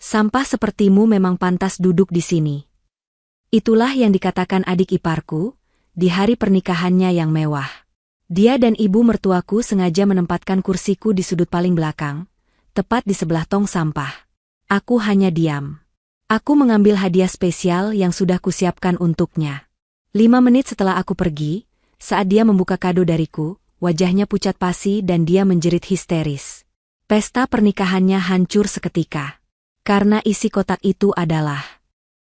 Sampah sepertimu memang pantas duduk di sini. Itulah yang dikatakan adik iparku, di hari pernikahannya yang mewah. Dia dan ibu mertuaku sengaja menempatkan kursiku di sudut paling belakang, tepat di sebelah tong sampah. Aku hanya diam. Aku mengambil hadiah spesial yang sudah kusiapkan untuknya. 5 menit setelah aku pergi, saat dia membuka kado dariku, wajahnya pucat pasi dan dia menjerit histeris. Pesta pernikahannya hancur seketika. Karena isi kotak itu adalah...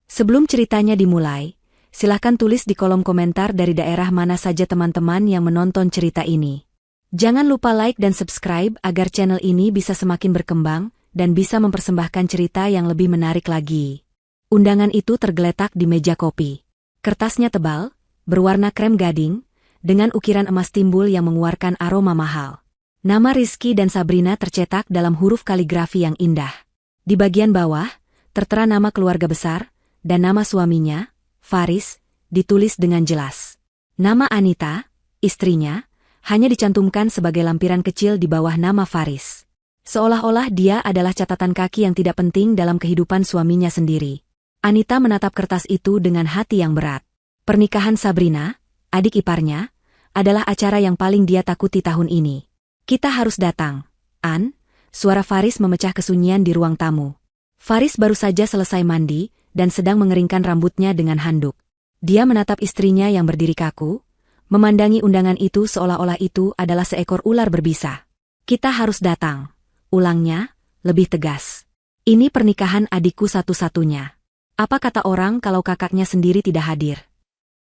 Sebelum ceritanya dimulai, silahkan tulis di kolom komentar dari daerah mana saja teman-teman yang menonton cerita ini. Jangan lupa like dan subscribe agar channel ini bisa semakin berkembang dan bisa mempersembahkan cerita yang lebih menarik lagi. Undangan itu tergeletak di meja kopi. Kertasnya tebal, berwarna krem gading, dengan ukiran emas timbul yang mengeluarkan aroma mahal. Nama Rizky dan Sabrina tercetak dalam huruf kaligrafi yang indah. Di bagian bawah, tertera nama keluarga besar, dan nama suaminya, Faris, ditulis dengan jelas. Nama Anita, istrinya, hanya dicantumkan sebagai lampiran kecil di bawah nama Faris. Seolah-olah dia adalah catatan kaki yang tidak penting dalam kehidupan suaminya sendiri. Anita menatap kertas itu dengan hati yang berat. Pernikahan Sabrina, adik iparnya, adalah acara yang paling dia takuti tahun ini. Kita harus datang, An, suara Faris memecah kesunyian di ruang tamu. Faris baru saja selesai mandi, dan sedang mengeringkan rambutnya dengan handuk. Dia menatap istrinya yang berdiri kaku, memandangi undangan itu seolah-olah itu adalah seekor ular berbisa. Kita harus datang, ulangnya, lebih tegas. Ini pernikahan adikku satu-satunya. Apa kata orang kalau kakaknya sendiri tidak hadir?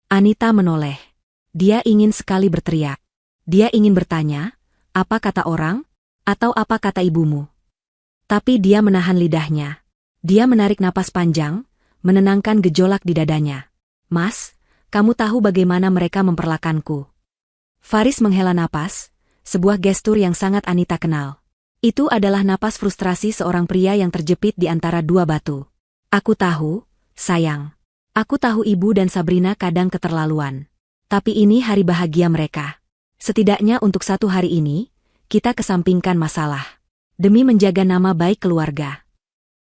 Anita menoleh. Dia ingin sekali berteriak. Dia ingin bertanya, apa kata orang? Atau apa kata ibumu? Tapi dia menahan lidahnya. Dia menarik napas panjang, menenangkan gejolak di dadanya. Mas, kamu tahu bagaimana mereka memperlakukanku. Faris menghela napas, sebuah gestur yang sangat Anita kenal. Itu adalah napas frustrasi seorang pria yang terjepit di antara dua batu. Aku tahu, sayang. Aku tahu ibu dan Sabrina kadang keterlaluan. Tapi ini hari bahagia mereka. Setidaknya untuk satu hari ini, kita kesampingkan masalah. Demi menjaga nama baik keluarga.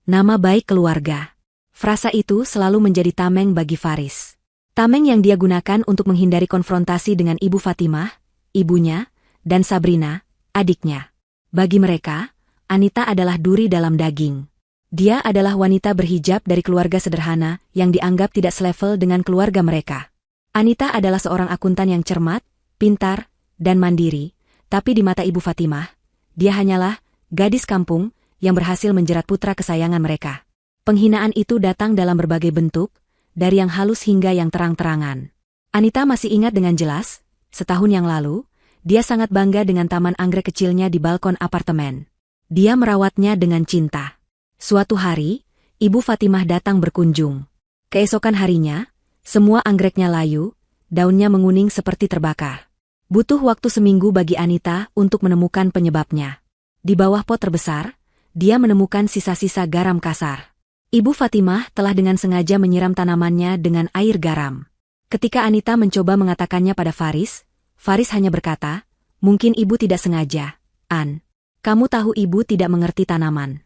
Nama baik keluarga. Frasa itu selalu menjadi tameng bagi Faris. Tameng yang dia gunakan untuk menghindari konfrontasi dengan Ibu Fatimah, ibunya, dan Sabrina, adiknya. Bagi mereka, Anita adalah duri dalam daging. Dia adalah wanita berhijab dari keluarga sederhana yang dianggap tidak selevel dengan keluarga mereka. Anita adalah seorang akuntan yang cermat, pintar, dan mandiri, tapi di mata Ibu Fatimah, dia hanyalah gadis kampung yang berhasil menjerat putra kesayangan mereka. Penghinaan itu datang dalam berbagai bentuk, dari yang halus hingga yang terang-terangan. Anita masih ingat dengan jelas, setahun yang lalu, dia sangat bangga dengan taman anggrek kecilnya di balkon apartemen. Dia merawatnya dengan cinta. Suatu hari, Ibu Fatimah datang berkunjung. Keesokan harinya, semua anggreknya layu, daunnya menguning seperti terbakar. Butuh waktu seminggu bagi Anita untuk menemukan penyebabnya. Di bawah pot terbesar, dia menemukan sisa-sisa garam kasar. Ibu Fatimah telah dengan sengaja menyiram tanamannya dengan air garam. Ketika Anita mencoba mengatakannya pada Faris, Faris hanya berkata, mungkin ibu tidak sengaja, An. Kamu tahu ibu tidak mengerti tanaman.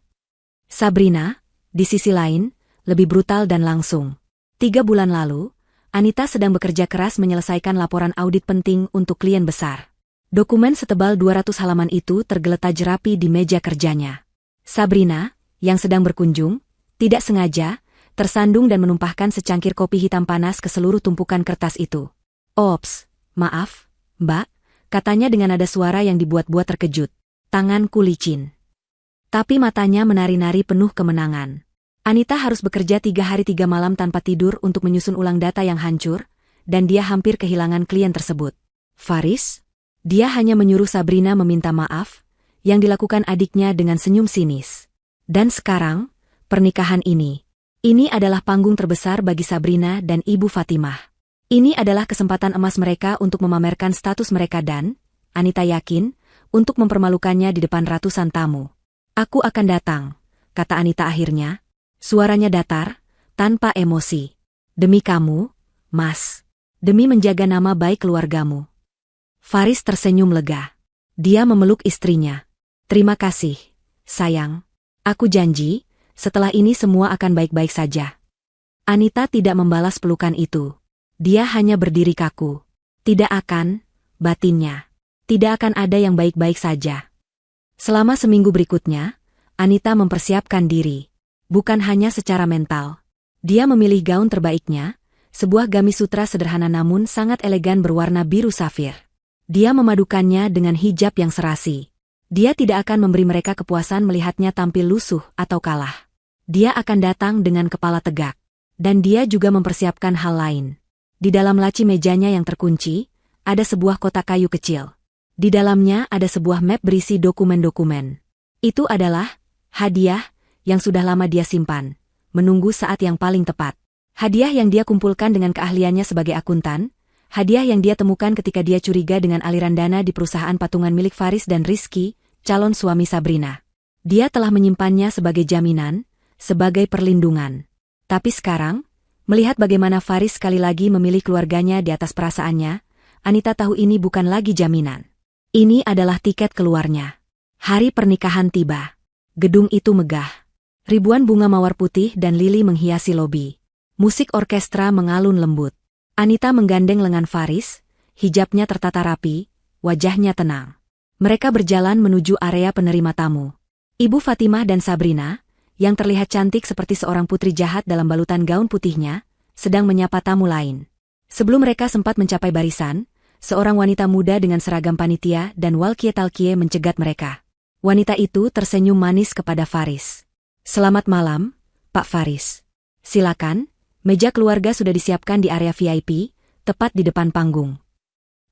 Sabrina, di sisi lain, lebih brutal dan langsung. 3 bulan lalu, Anita sedang bekerja keras menyelesaikan laporan audit penting untuk klien besar. Dokumen setebal 200 halaman itu tergeletak rapi di meja kerjanya. Sabrina, yang sedang berkunjung, tidak sengaja, tersandung dan menumpahkan secangkir kopi hitam panas ke seluruh tumpukan kertas itu. Ops, maaf, Mbak, katanya dengan nada suara yang dibuat-buat terkejut. Tanganku licin. Tapi matanya menari-nari penuh kemenangan. Anita harus bekerja 3 hari 3 malam tanpa tidur untuk menyusun ulang data yang hancur, dan dia hampir kehilangan klien tersebut. Faris? Dia hanya menyuruh Sabrina meminta maaf, yang dilakukan adiknya dengan senyum sinis. Dan sekarang, pernikahan ini adalah panggung terbesar bagi Sabrina dan Ibu Fatimah. Ini adalah kesempatan emas mereka untuk memamerkan status mereka dan, Anita yakin, untuk mempermalukannya di depan ratusan tamu. Aku akan datang, kata Anita akhirnya. Suaranya datar, tanpa emosi. Demi kamu, Mas. Demi menjaga nama baik keluargamu. Faris tersenyum lega. Dia memeluk istrinya. Terima kasih, sayang. Aku janji, setelah ini semua akan baik-baik saja. Anita tidak membalas pelukan itu. Dia hanya berdiri kaku. Tidak akan, batinnya. Tidak akan ada yang baik-baik saja. Selama seminggu berikutnya, Anita mempersiapkan diri. Bukan hanya secara mental. Dia memilih gaun terbaiknya, sebuah gamis sutra sederhana namun sangat elegan berwarna biru safir. Dia memadukannya dengan hijab yang serasi. Dia tidak akan memberi mereka kepuasan melihatnya tampil lusuh atau kalah. Dia akan datang dengan kepala tegak. Dan dia juga mempersiapkan hal lain. Di dalam laci mejanya yang terkunci, ada sebuah kotak kayu kecil. Di dalamnya ada sebuah map berisi dokumen-dokumen. Itu adalah hadiah yang sudah lama dia simpan, menunggu saat yang paling tepat. Hadiah yang dia kumpulkan dengan keahliannya sebagai akuntan, hadiah yang dia temukan ketika dia curiga dengan aliran dana di perusahaan patungan milik Faris dan Rizky, calon suami Sabrina. Dia telah menyimpannya sebagai jaminan, sebagai perlindungan. Tapi sekarang, melihat bagaimana Faris sekali lagi memilih keluarganya di atas perasaannya, Anita tahu ini bukan lagi jaminan. Ini adalah tiket keluarnya. Hari pernikahan tiba. Gedung itu megah. Ribuan bunga mawar putih dan lili menghiasi lobi. Musik orkestra mengalun lembut. Anita menggandeng lengan Faris, hijabnya tertata rapi, wajahnya tenang. Mereka berjalan menuju area penerima tamu. Ibu Fatimah dan Sabrina, yang terlihat cantik seperti seorang putri jahat dalam balutan gaun putihnya, sedang menyapa tamu lain. Sebelum mereka sempat mencapai barisan, seorang wanita muda dengan seragam panitia dan walkie-talkie mencegat mereka. Wanita itu tersenyum manis kepada Faris. "Selamat malam, Pak Faris. Silakan, meja keluarga sudah disiapkan di area VIP, tepat di depan panggung."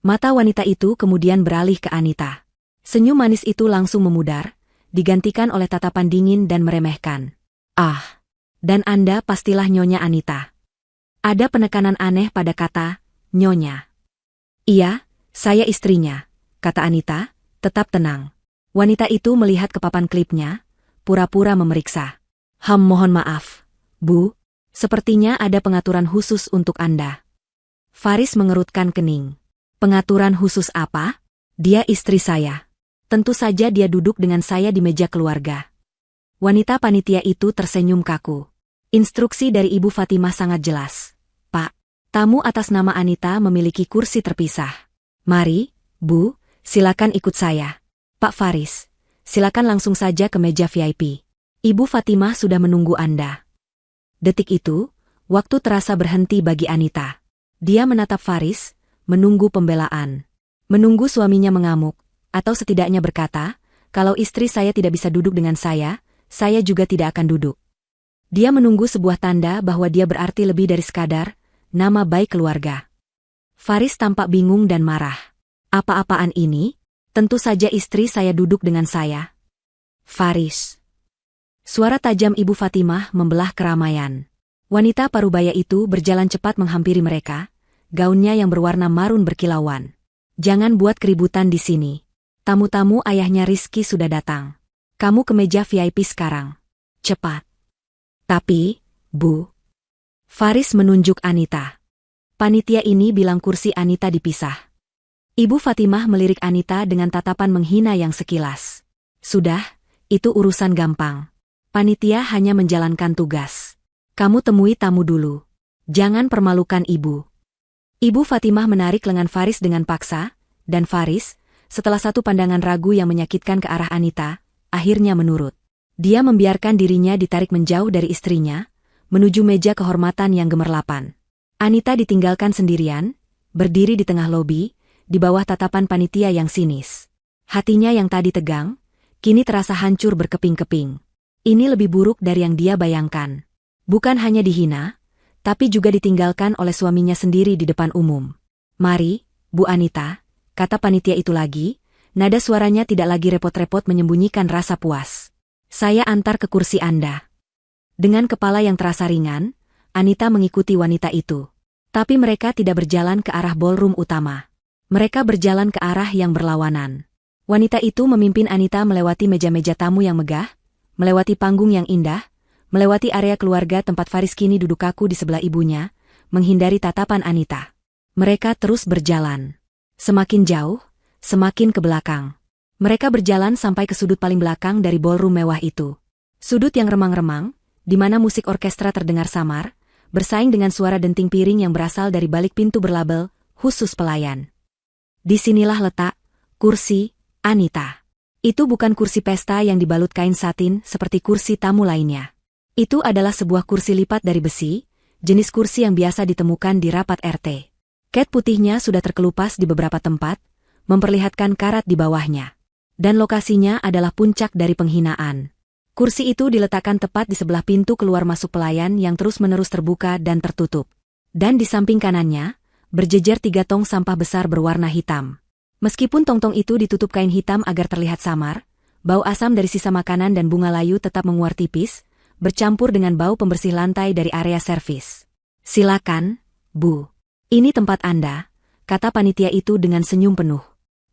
Mata wanita itu kemudian beralih ke Anita. Senyum manis itu langsung memudar, digantikan oleh tatapan dingin dan meremehkan. "Ah, dan Anda pastilah Nyonya Anita." Ada penekanan aneh pada kata, Nyonya. "Iya, saya istrinya," kata Anita, tetap tenang. Wanita itu melihat ke papan klipnya, pura-pura memeriksa. Mohon maaf, Bu, sepertinya ada pengaturan khusus untuk Anda." Faris mengerutkan kening. "Pengaturan khusus apa?" "Dia istri saya. Tentu saja dia duduk dengan saya di meja keluarga." Wanita panitia itu tersenyum kaku. Instruksi dari Ibu Fatimah sangat jelas. "Pak, tamu atas nama Anita memiliki kursi terpisah. Mari, Bu, silakan ikut saya. Pak Faris, silakan langsung saja ke meja VIP. Ibu Fatimah sudah menunggu Anda." Detik itu, waktu terasa berhenti bagi Anita. Dia menatap Faris, menunggu pembelaan. Menunggu suaminya mengamuk, atau setidaknya berkata, "Kalau istri saya tidak bisa duduk dengan saya juga tidak akan duduk." Dia menunggu sebuah tanda bahwa dia berarti lebih dari sekadar nama baik keluarga. Faris tampak bingung dan marah. "Apa-apaan ini? Tentu saja istri saya duduk dengan saya." "Faris." Suara tajam Ibu Fatimah membelah keramaian. Wanita parubaya itu berjalan cepat menghampiri mereka, gaunnya yang berwarna marun berkilauan. "Jangan buat keributan di sini. Tamu-tamu ayahnya Rizky sudah datang. Kamu ke meja VIP sekarang. Cepat." "Tapi, Bu." Faris menunjuk Anita. Panitia ini bilang kursi Anita dipisah. Ibu Fatimah melirik Anita dengan tatapan menghina yang sekilas. "Sudah, itu urusan gampang. Panitia hanya menjalankan tugas. Kamu temui tamu dulu. Jangan permalukan Ibu." Ibu Fatimah menarik lengan Faris dengan paksa, dan Faris, setelah satu pandangan ragu yang menyakitkan ke arah Anita, akhirnya menurut. Dia membiarkan dirinya ditarik menjauh dari istrinya, menuju meja kehormatan yang gemerlapan. Anita ditinggalkan sendirian, berdiri di tengah lobi, di bawah tatapan panitia yang sinis. Hatinya yang tadi tegang, kini terasa hancur berkeping-keping. Ini lebih buruk dari yang dia bayangkan. Bukan hanya dihina, tapi juga ditinggalkan oleh suaminya sendiri di depan umum. "Mari, Bu Anita," kata panitia itu lagi, nada suaranya tidak lagi repot-repot menyembunyikan rasa puas. "Saya antar ke kursi Anda." Dengan kepala yang terasa ringan, Anita mengikuti wanita itu. Tapi mereka tidak berjalan ke arah ballroom utama. Mereka berjalan ke arah yang berlawanan. Wanita itu memimpin Anita melewati meja-meja tamu yang megah, melewati panggung yang indah, melewati area keluarga tempat Faris kini duduk kaku di sebelah ibunya, menghindari tatapan Anita. Mereka terus berjalan. Semakin jauh, semakin ke belakang. Mereka berjalan sampai ke sudut paling belakang dari ballroom mewah itu. Sudut yang remang-remang, di mana musik orkestra terdengar samar, bersaing dengan suara denting piring yang berasal dari balik pintu berlabel, khusus pelayan. Disinilah letak kursi Anita. Itu bukan kursi pesta yang dibalut kain satin seperti kursi tamu lainnya. Itu adalah sebuah kursi lipat dari besi, jenis kursi yang biasa ditemukan di rapat RT. Cat putihnya sudah terkelupas di beberapa tempat, memperlihatkan karat di bawahnya. Dan lokasinya adalah puncak dari penghinaan. Kursi itu diletakkan tepat di sebelah pintu keluar masuk pelayan yang terus-menerus terbuka dan tertutup. Dan di samping kanannya, berjejer 3 tong sampah besar berwarna hitam. Meskipun tong-tong itu ditutup kain hitam agar terlihat samar, bau asam dari sisa makanan dan bunga layu tetap menguar tipis, bercampur dengan bau pembersih lantai dari area servis. "Silakan, Bu. Ini tempat Anda," kata panitia itu dengan senyum penuh.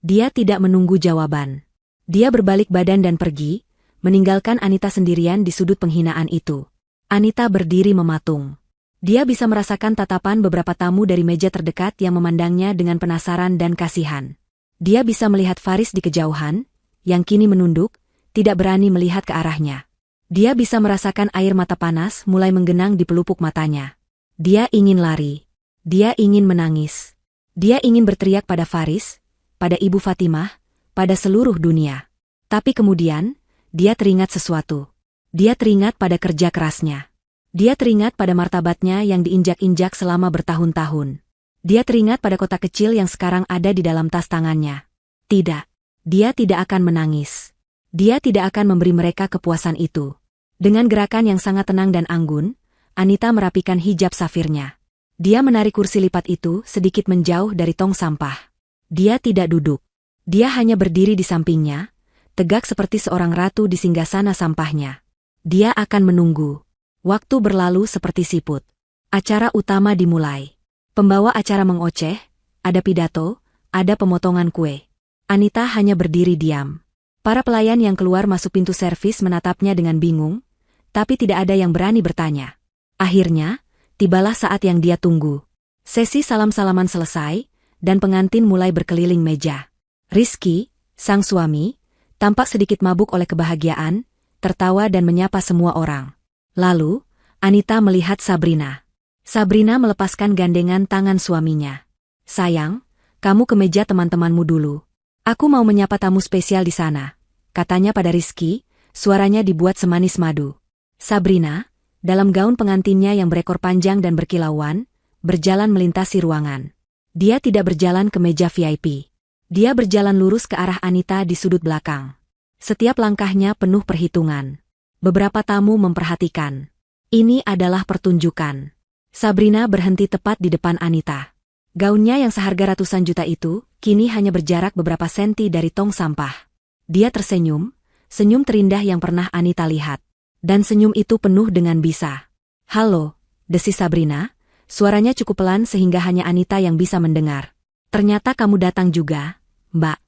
Dia tidak menunggu jawaban. Dia berbalik badan dan pergi, meninggalkan Anita sendirian di sudut penghinaan itu. Anita berdiri mematung. Dia bisa merasakan tatapan beberapa tamu dari meja terdekat yang memandangnya dengan penasaran dan kasihan. Dia bisa melihat Faris di kejauhan, yang kini menunduk, tidak berani melihat ke arahnya. Dia bisa merasakan air mata panas mulai menggenang di pelupuk matanya. Dia ingin lari. Dia ingin menangis. Dia ingin berteriak pada Faris, pada Ibu Fatimah, pada seluruh dunia. Tapi kemudian, dia teringat sesuatu. Dia teringat pada kerja kerasnya. Dia teringat pada martabatnya yang diinjak-injak selama bertahun-tahun. Dia teringat pada kotak kecil yang sekarang ada di dalam tas tangannya. Tidak. Dia tidak akan menangis. Dia tidak akan memberi mereka kepuasan itu. Dengan gerakan yang sangat tenang dan anggun, Anita merapikan hijab safirnya. Dia menarik kursi lipat itu sedikit menjauh dari tong sampah. Dia tidak duduk. Dia hanya berdiri di sampingnya, tegak seperti seorang ratu di singgasana sampahnya. Dia akan menunggu. Waktu berlalu seperti siput. Acara utama dimulai. Pembawa acara mengoceh, ada pidato, ada pemotongan kue. Anita hanya berdiri diam. Para pelayan yang keluar masuk pintu servis menatapnya dengan bingung, tapi tidak ada yang berani bertanya. Akhirnya, tibalah saat yang dia tunggu. Sesi salam-salaman selesai, dan pengantin mulai berkeliling meja. Rizky, sang suami, tampak sedikit mabuk oleh kebahagiaan, tertawa dan menyapa semua orang. Lalu, Anita melihat Sabrina. Sabrina melepaskan gandengan tangan suaminya. "Sayang, kamu ke meja teman-temanmu dulu. Aku mau menyapa tamu spesial di sana," katanya pada Rizky, suaranya dibuat semanis madu. Sabrina, dalam gaun pengantinnya yang berekor panjang dan berkilauan, berjalan melintasi ruangan. Dia tidak berjalan ke meja VIP. Dia berjalan lurus ke arah Anita di sudut belakang. Setiap langkahnya penuh perhitungan. Beberapa tamu memperhatikan. Ini adalah pertunjukan. Sabrina berhenti tepat di depan Anita. Gaunnya yang seharga ratusan juta itu, kini hanya berjarak beberapa senti dari tong sampah. Dia tersenyum, senyum terindah yang pernah Anita lihat. Dan senyum itu penuh dengan bisa. "Halo," desis Sabrina, suaranya cukup pelan sehingga hanya Anita yang bisa mendengar. "Ternyata kamu datang juga, Mbak."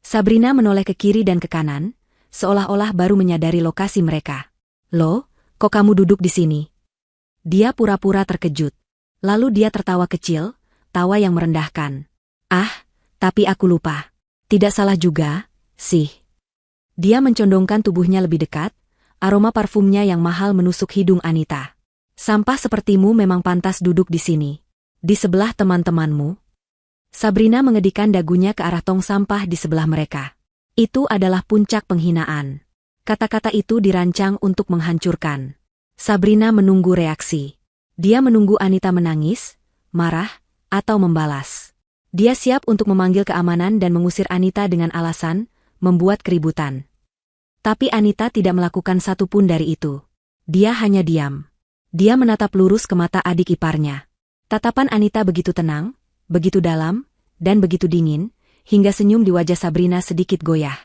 Sabrina menoleh ke kiri dan ke kanan, seolah-olah baru menyadari lokasi mereka. "Loh, kok kamu duduk di sini?" Dia pura-pura terkejut. Lalu dia tertawa kecil, tawa yang merendahkan. "Ah, tapi aku lupa. Tidak salah juga, sih." Dia mencondongkan tubuhnya lebih dekat, aroma parfumnya yang mahal menusuk hidung Anita. "Sampah sepertimu memang pantas duduk di sini. Di sebelah teman-temanmu." Sabrina mengedikan dagunya ke arah tong sampah di sebelah mereka. Itu adalah puncak penghinaan. Kata-kata itu dirancang untuk menghancurkan. Sabrina menunggu reaksi. Dia menunggu Anita menangis, marah, atau membalas. Dia siap untuk memanggil keamanan dan mengusir Anita dengan alasan membuat keributan. Tapi Anita tidak melakukan satu pun dari itu. Dia hanya diam. Dia menatap lurus ke mata adik iparnya. Tatapan Anita begitu tenang, begitu dalam, dan begitu dingin, hingga senyum di wajah Sabrina sedikit goyah.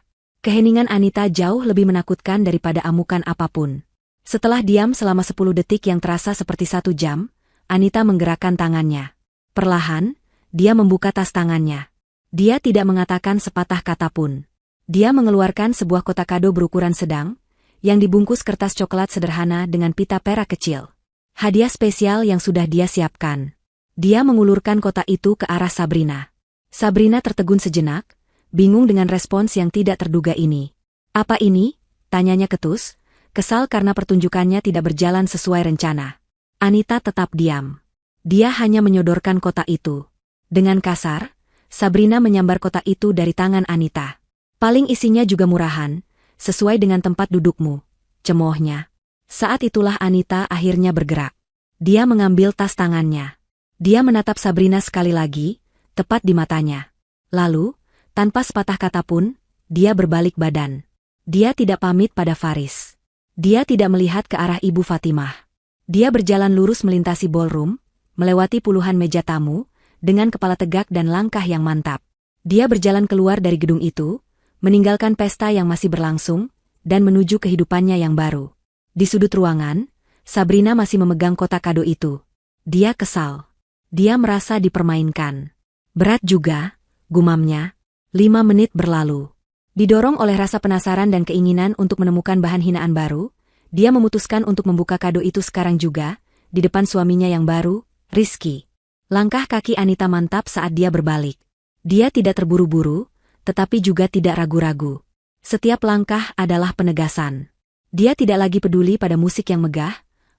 Keheningan Anita jauh lebih menakutkan daripada amukan apapun. Setelah diam selama 10 detik yang terasa seperti 1 jam, Anita menggerakkan tangannya. Perlahan, dia membuka tas tangannya. Dia tidak mengatakan sepatah kata pun. Dia mengeluarkan sebuah kotak kado berukuran sedang, yang dibungkus kertas coklat sederhana dengan pita perak kecil. Hadiah spesial yang sudah dia siapkan. Dia mengulurkan kotak itu ke arah Sabrina. Sabrina tertegun sejenak, bingung dengan respons yang tidak terduga ini. "Apa ini?" tanyanya ketus, kesal karena pertunjukannya tidak berjalan sesuai rencana. Anita tetap diam. Dia hanya menyodorkan kotak itu. Dengan kasar, Sabrina menyambar kotak itu dari tangan Anita. Paling isinya juga murahan, sesuai dengan tempat dudukmu, cemoohnya. Saat itulah Anita akhirnya bergerak. Dia mengambil tas tangannya. Dia menatap Sabrina sekali lagi, tepat di matanya. Lalu, tanpa sepatah kata pun, dia berbalik badan. Dia tidak pamit pada Faris. Dia tidak melihat ke arah Ibu Fatimah. Dia berjalan lurus melintasi ballroom, melewati puluhan meja tamu, dengan kepala tegak dan langkah yang mantap. Dia berjalan keluar dari gedung itu, meninggalkan pesta yang masih berlangsung, dan menuju kehidupannya yang baru. Di sudut ruangan, Sabrina masih memegang kotak kado itu. Dia kesal. Dia merasa dipermainkan. Berat juga, gumamnya. 5 menit berlalu. Didorong oleh rasa penasaran dan keinginan untuk menemukan bahan hinaan baru, dia memutuskan untuk membuka kado itu sekarang juga, di depan suaminya yang baru, Rizky. Langkah kaki Anita mantap saat dia berbalik. Dia tidak terburu-buru, tetapi juga tidak ragu-ragu. Setiap langkah adalah penegasan. Dia tidak lagi peduli pada musik yang megah,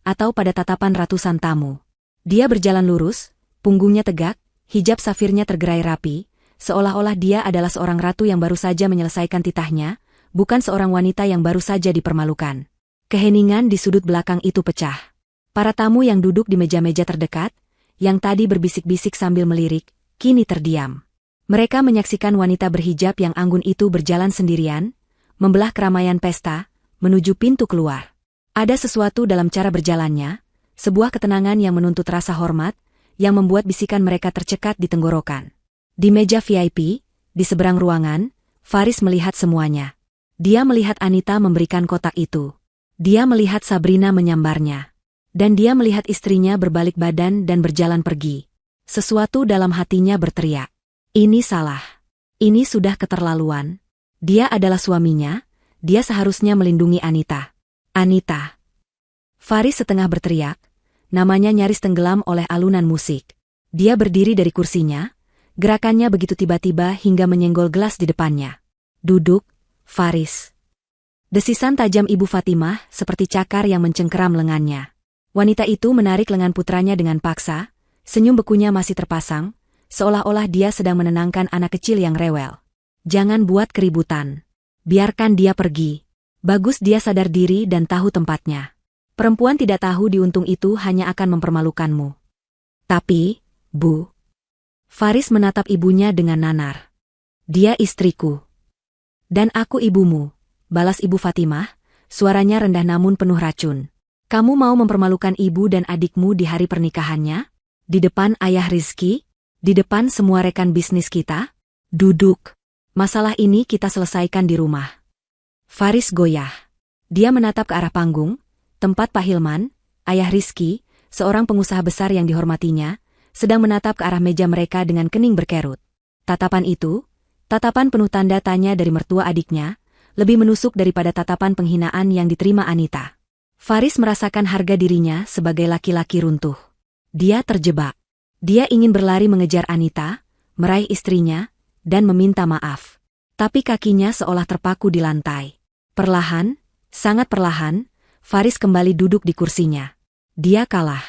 atau pada tatapan ratusan tamu. Dia berjalan lurus, punggungnya tegak, hijab safirnya tergerai rapi, seolah-olah dia adalah seorang ratu yang baru saja menyelesaikan titahnya, bukan seorang wanita yang baru saja dipermalukan. Keheningan di sudut belakang itu pecah. Para tamu yang duduk di meja-meja terdekat, yang tadi berbisik-bisik sambil melirik, kini terdiam. Mereka menyaksikan wanita berhijab yang anggun itu berjalan sendirian, membelah keramaian pesta, menuju pintu keluar. Ada sesuatu dalam cara berjalannya, sebuah ketenangan yang menuntut rasa hormat, yang membuat bisikan mereka tercekat di tenggorokan. Di meja VIP, di seberang ruangan, Faris melihat semuanya. Dia melihat Anita memberikan kotak itu. Dia melihat Sabrina menyambarnya. Dan dia melihat istrinya berbalik badan dan berjalan pergi. Sesuatu dalam hatinya berteriak. Ini salah. Ini sudah keterlaluan. Dia adalah suaminya, dia seharusnya melindungi Anita. Anita. Faris setengah berteriak, namanya nyaris tenggelam oleh alunan musik. Dia berdiri dari kursinya, gerakannya begitu tiba-tiba hingga menyenggol gelas di depannya. Duduk, Faris. Desisan tajam Ibu Fatimah seperti cakar yang mencengkeram lengannya. Wanita itu menarik lengan putranya dengan paksa, senyum bekunya masih terpasang, seolah-olah dia sedang menenangkan anak kecil yang rewel. Jangan buat keributan. Biarkan dia pergi. Bagus dia sadar diri dan tahu tempatnya. Perempuan tidak tahu diuntung itu hanya akan mempermalukanmu. Tapi, Bu. Faris menatap ibunya dengan nanar. Dia istriku. Dan aku ibumu. Balas Ibu Fatimah, suaranya rendah namun penuh racun. Kamu mau mempermalukan ibu dan adikmu di hari pernikahannya? Di depan ayah Rizky? Di depan semua rekan bisnis kita? Duduk. Masalah ini kita selesaikan di rumah. Faris goyah. Dia menatap ke arah panggung, tempat Pak Hilman, ayah Rizky, seorang pengusaha besar yang dihormatinya, sedang menatap ke arah meja mereka dengan kening berkerut. Tatapan itu, tatapan penuh tanda tanya dari mertua adiknya, lebih menusuk daripada tatapan penghinaan yang diterima Anita. Faris merasakan harga dirinya sebagai laki-laki runtuh. Dia terjebak. Dia ingin berlari mengejar Anita, meraih istrinya, dan meminta maaf. Tapi kakinya seolah terpaku di lantai. Perlahan, sangat perlahan, Faris kembali duduk di kursinya. Dia kalah.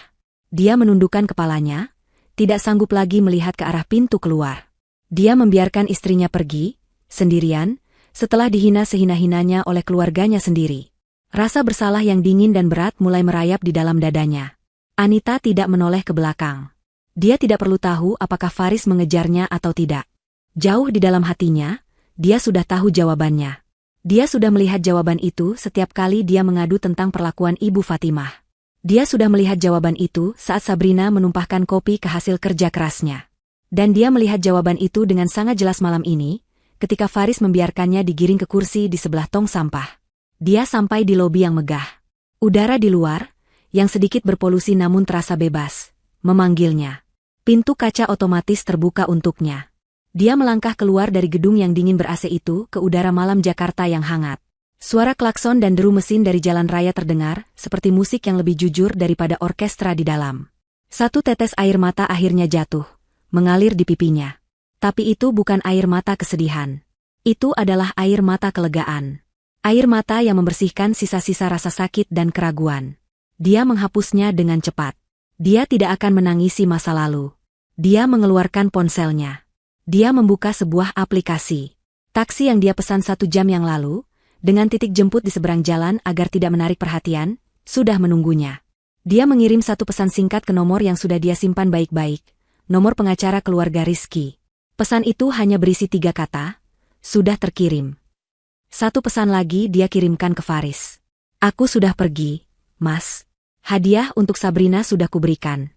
Dia menundukkan kepalanya, tidak sanggup lagi melihat ke arah pintu keluar. Dia membiarkan istrinya pergi, sendirian, setelah dihina sehina-hinanya oleh keluarganya sendiri. Rasa bersalah yang dingin dan berat mulai merayap di dalam dadanya. Anita tidak menoleh ke belakang. Dia tidak perlu tahu apakah Faris mengejarnya atau tidak. Jauh di dalam hatinya, dia sudah tahu jawabannya. Dia sudah melihat jawaban itu setiap kali dia mengadu tentang perlakuan Ibu Fatimah. Dia sudah melihat jawaban itu saat Sabrina menumpahkan kopi ke hasil kerja kerasnya. Dan dia melihat jawaban itu dengan sangat jelas malam ini, ketika Faris membiarkannya digiring ke kursi di sebelah tong sampah. Dia sampai di lobi yang megah. Udara di luar, yang sedikit berpolusi namun terasa bebas, memanggilnya. Pintu kaca otomatis terbuka untuknya. Dia melangkah keluar dari gedung yang dingin ber-AC itu ke udara malam Jakarta yang hangat. Suara klakson dan deru mesin dari jalan raya terdengar, seperti musik yang lebih jujur daripada orkestra di dalam. Satu tetes air mata akhirnya jatuh, mengalir di pipinya. Tapi itu bukan air mata kesedihan. Itu adalah air mata kelegaan. Air mata yang membersihkan sisa-sisa rasa sakit dan keraguan. Dia menghapusnya dengan cepat. Dia tidak akan menangisi masa lalu. Dia mengeluarkan ponselnya. Dia membuka sebuah aplikasi. Taksi yang dia pesan 1 jam yang lalu, dengan titik jemput di seberang jalan agar tidak menarik perhatian, sudah menunggunya. Dia mengirim 1 pesan singkat ke nomor yang sudah dia simpan baik-baik, nomor pengacara keluarga Rizky. Pesan itu hanya berisi 3 kata, sudah terkirim. 1 pesan lagi dia kirimkan ke Faris. Aku sudah pergi, Mas. Hadiah untuk Sabrina sudah kuberikan.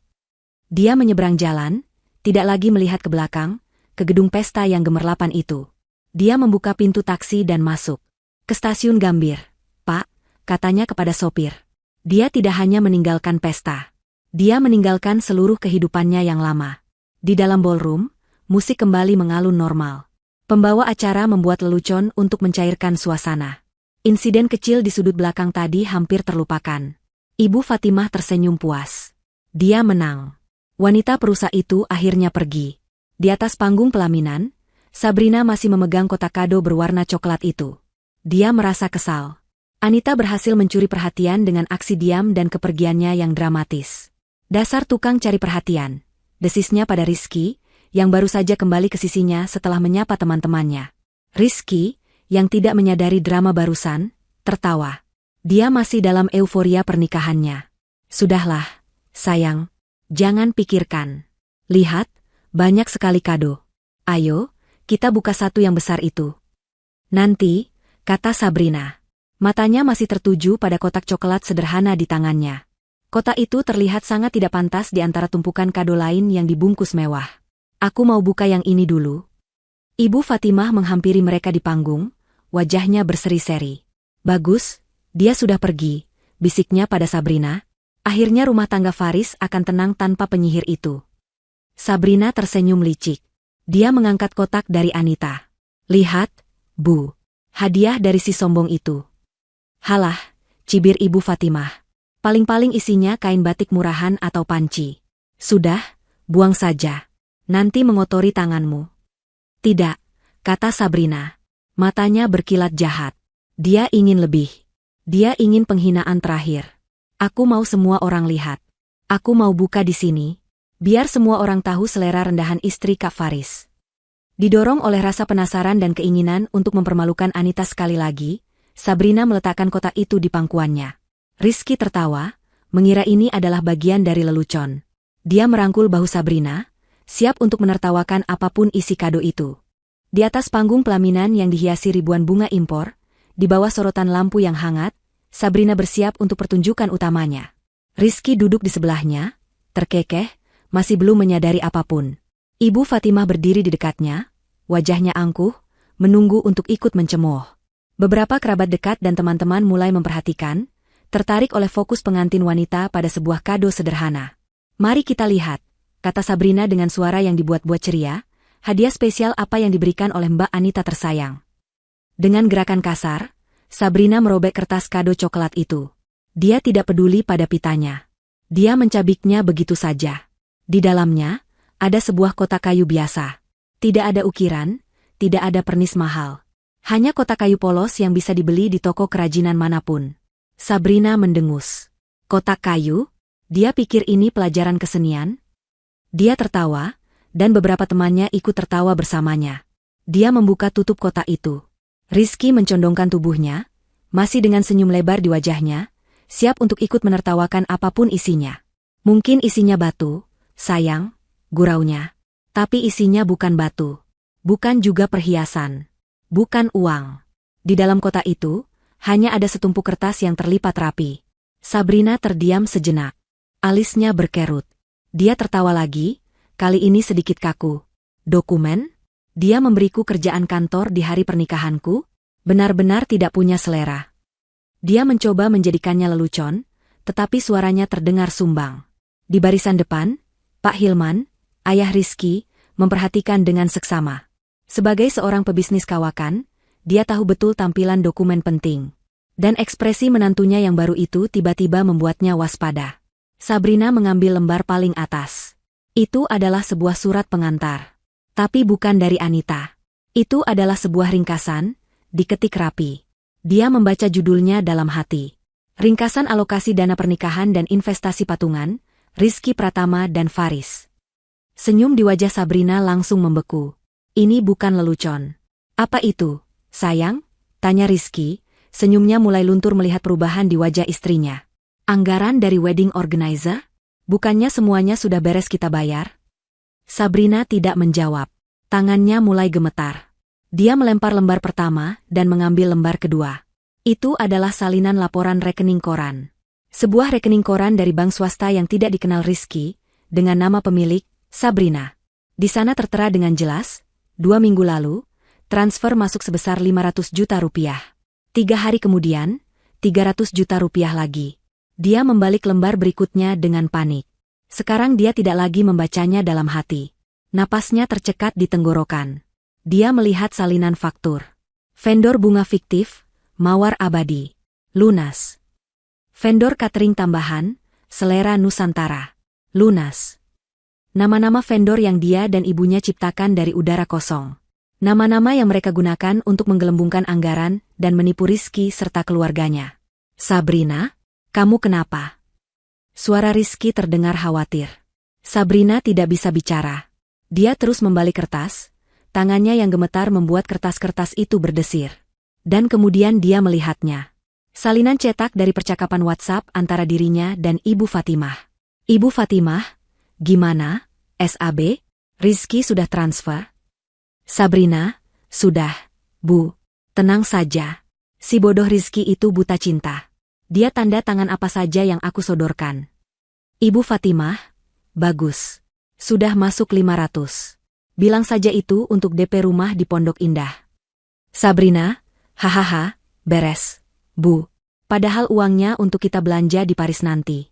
Dia menyeberang jalan, tidak lagi melihat ke belakang, ke gedung pesta yang gemerlapan itu. Dia membuka pintu taksi dan masuk ke stasiun Gambir. Pak, katanya kepada sopir. Dia tidak hanya meninggalkan pesta. Dia meninggalkan seluruh kehidupannya yang lama. Di dalam ballroom, musik kembali mengalun normal. Pembawa acara membuat lelucon untuk mencairkan suasana. Insiden kecil di sudut belakang tadi hampir terlupakan. Ibu Fatimah tersenyum puas. Dia menang. Wanita perusa itu akhirnya pergi. Di atas panggung pelaminan, Sabrina masih memegang kotak kado berwarna coklat itu. Dia merasa kesal. Anita berhasil mencuri perhatian dengan aksi diam dan kepergiannya yang dramatis. Dasar tukang cari perhatian, desisnya pada Rizky, yang baru saja kembali ke sisinya setelah menyapa teman-temannya. Rizky, yang tidak menyadari drama barusan, tertawa. Dia masih dalam euforia pernikahannya. Sudahlah, sayang. Jangan pikirkan. Lihat, banyak sekali kado. Ayo, kita buka satu yang besar itu. Nanti, kata Sabrina. Matanya masih tertuju pada kotak coklat sederhana di tangannya. Kotak itu terlihat sangat tidak pantas di antara tumpukan kado lain yang dibungkus mewah. Aku mau buka yang ini dulu. Ibu Fatimah menghampiri mereka di panggung, wajahnya berseri-seri. Bagus, dia sudah pergi, bisiknya pada Sabrina. Akhirnya rumah tangga Faris akan tenang tanpa penyihir itu. Sabrina tersenyum licik. Dia mengangkat kotak dari Anita. Lihat, Bu. Hadiah dari si sombong itu. Halah, cibir Ibu Fatimah. Paling-paling isinya kain batik murahan atau panci. Sudah, buang saja. Nanti mengotori tanganmu. Tidak, kata Sabrina. Matanya berkilat jahat. Dia ingin lebih. Dia ingin penghinaan terakhir. Aku mau semua orang lihat. Aku mau buka di sini. Biar semua orang tahu selera rendahan istri Kak Faris. Didorong oleh rasa penasaran dan keinginan untuk mempermalukan Anita sekali lagi, Sabrina meletakkan kotak itu di pangkuannya. Rizky tertawa, mengira ini adalah bagian dari lelucon. Dia merangkul bahu Sabrina, siap untuk menertawakan apapun isi kado itu. Di atas panggung pelaminan yang dihiasi ribuan bunga impor, di bawah sorotan lampu yang hangat, Sabrina bersiap untuk pertunjukan utamanya. Rizky duduk di sebelahnya, terkekeh, masih belum menyadari apapun. Ibu Fatimah berdiri di dekatnya, wajahnya angkuh, menunggu untuk ikut mencemooh. Beberapa kerabat dekat dan teman-teman mulai memperhatikan, tertarik oleh fokus pengantin wanita pada sebuah kado sederhana. Mari kita lihat, kata Sabrina dengan suara yang dibuat-buat ceria, hadiah spesial apa yang diberikan oleh Mbak Anita tersayang. Dengan gerakan kasar, Sabrina merobek kertas kado coklat itu. Dia tidak peduli pada pitanya. Dia mencabiknya begitu saja. Di dalamnya, ada sebuah kotak kayu biasa. Tidak ada ukiran, tidak ada pernis mahal. Hanya kotak kayu polos yang bisa dibeli di toko kerajinan manapun. Sabrina mendengus. Kotak kayu? Dia pikir ini pelajaran kesenian? Dia tertawa, dan beberapa temannya ikut tertawa bersamanya. Dia membuka tutup kotak itu. Rizky mencondongkan tubuhnya, masih dengan senyum lebar di wajahnya, siap untuk ikut menertawakan apapun isinya. Mungkin isinya batu, sayang, guraunya. Tapi isinya bukan batu. Bukan juga perhiasan. Bukan uang. Di dalam kotak itu, hanya ada setumpuk kertas yang terlipat rapi. Sabrina terdiam sejenak. Alisnya berkerut. Dia tertawa lagi, kali ini sedikit kaku. Dokumen? Dia memberiku kerjaan kantor di hari pernikahanku? Benar-benar tidak punya selera. Dia mencoba menjadikannya lelucon, tetapi suaranya terdengar sumbang. Di barisan depan, Pak Hilman, ayah Rizky, memperhatikan dengan seksama. Sebagai seorang pebisnis kawakan, dia tahu betul tampilan dokumen penting. Dan ekspresi menantunya yang baru itu tiba-tiba membuatnya waspada. Sabrina mengambil lembar paling atas. Itu adalah sebuah surat pengantar. Tapi bukan dari Anita. Itu adalah sebuah ringkasan, diketik rapi. Dia membaca judulnya dalam hati. Ringkasan alokasi dana pernikahan dan investasi patungan, Rizky Pratama dan Faris. Senyum di wajah Sabrina langsung membeku. Ini bukan lelucon. Apa itu, sayang? Tanya Rizky, senyumnya mulai luntur melihat perubahan di wajah istrinya. Anggaran dari wedding organizer? Bukannya semuanya sudah beres kita bayar? Sabrina tidak menjawab. Tangannya mulai gemetar. Dia melempar lembar pertama dan mengambil lembar kedua. Itu adalah salinan laporan rekening koran. Sebuah rekening koran dari bank swasta yang tidak dikenal Rizky, dengan nama pemilik, Sabrina. Di sana tertera dengan jelas, 2 minggu lalu, transfer masuk sebesar 500 juta rupiah. 3 hari kemudian, 300 juta rupiah lagi. Dia membalik lembar berikutnya dengan panik. Sekarang dia tidak lagi membacanya dalam hati. Napasnya tercekat di tenggorokan. Dia melihat salinan faktur. Vendor bunga fiktif, Mawar Abadi. Lunas. Vendor catering tambahan, Selera Nusantara. Lunas. Nama-nama vendor yang dia dan ibunya ciptakan dari udara kosong. Nama-nama yang mereka gunakan untuk menggelembungkan anggaran dan menipu Rizky serta keluarganya. Sabrina, kamu kenapa? Suara Rizky terdengar khawatir. Sabrina tidak bisa bicara. Dia terus membalik kertas, tangannya yang gemetar membuat kertas-kertas itu berdesir. Dan kemudian dia melihatnya. Salinan cetak dari percakapan WhatsApp antara dirinya dan Ibu Fatimah. Ibu Fatimah, gimana? SAB? Rizky sudah transfer? Sabrina, sudah, Bu. Tenang saja. Si bodoh Rizky itu buta cinta. Dia tanda tangan apa saja yang aku sodorkan. Ibu Fatimah, bagus. Sudah masuk 500. Bilang saja itu untuk DP rumah di Pondok Indah. Sabrina, hahaha, beres, Bu. Padahal uangnya untuk kita belanja di Paris nanti.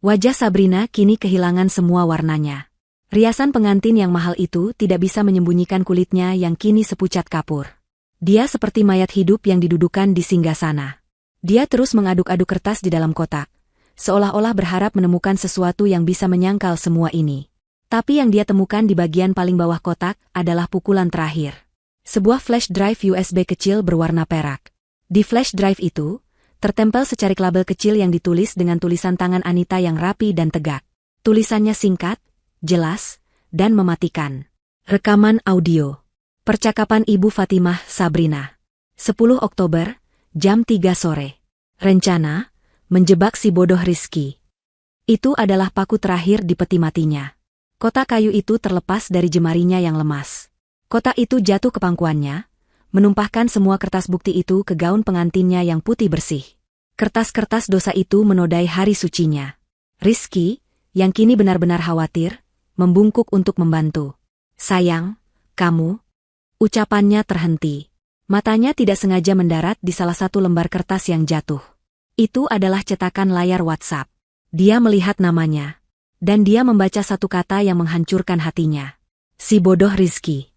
Wajah Sabrina kini kehilangan semua warnanya. Riasan pengantin yang mahal itu tidak bisa menyembunyikan kulitnya yang kini sepucat kapur. Dia seperti mayat hidup yang didudukan di singgasana. Dia terus mengaduk-aduk kertas di dalam kotak, seolah-olah berharap menemukan sesuatu yang bisa menyangkal semua ini. Tapi yang dia temukan di bagian paling bawah kotak adalah pukulan terakhir. Sebuah flash drive USB kecil berwarna perak. Di flash drive itu, tertempel secarik label kecil yang ditulis dengan tulisan tangan Anita yang rapi dan tegak. Tulisannya singkat, jelas, dan mematikan. Rekaman audio. Percakapan Ibu Fatimah Sabrina. 10 Oktober, jam 3 sore. Rencana, menjebak si bodoh Rizky. Itu adalah paku terakhir di peti matinya. Kotak kayu itu terlepas dari jemarinya yang lemas. Kotak itu jatuh ke pangkuannya, menumpahkan semua kertas bukti itu ke gaun pengantinnya yang putih bersih. Kertas-kertas dosa itu menodai hari sucinya. Rizky, yang kini benar-benar khawatir, membungkuk untuk membantu. Sayang, kamu. Ucapannya terhenti. Matanya tidak sengaja mendarat di salah satu lembar kertas yang jatuh. Itu adalah cetakan layar WhatsApp. Dia melihat namanya. Dan dia membaca satu kata yang menghancurkan hatinya. Si bodoh Rizky.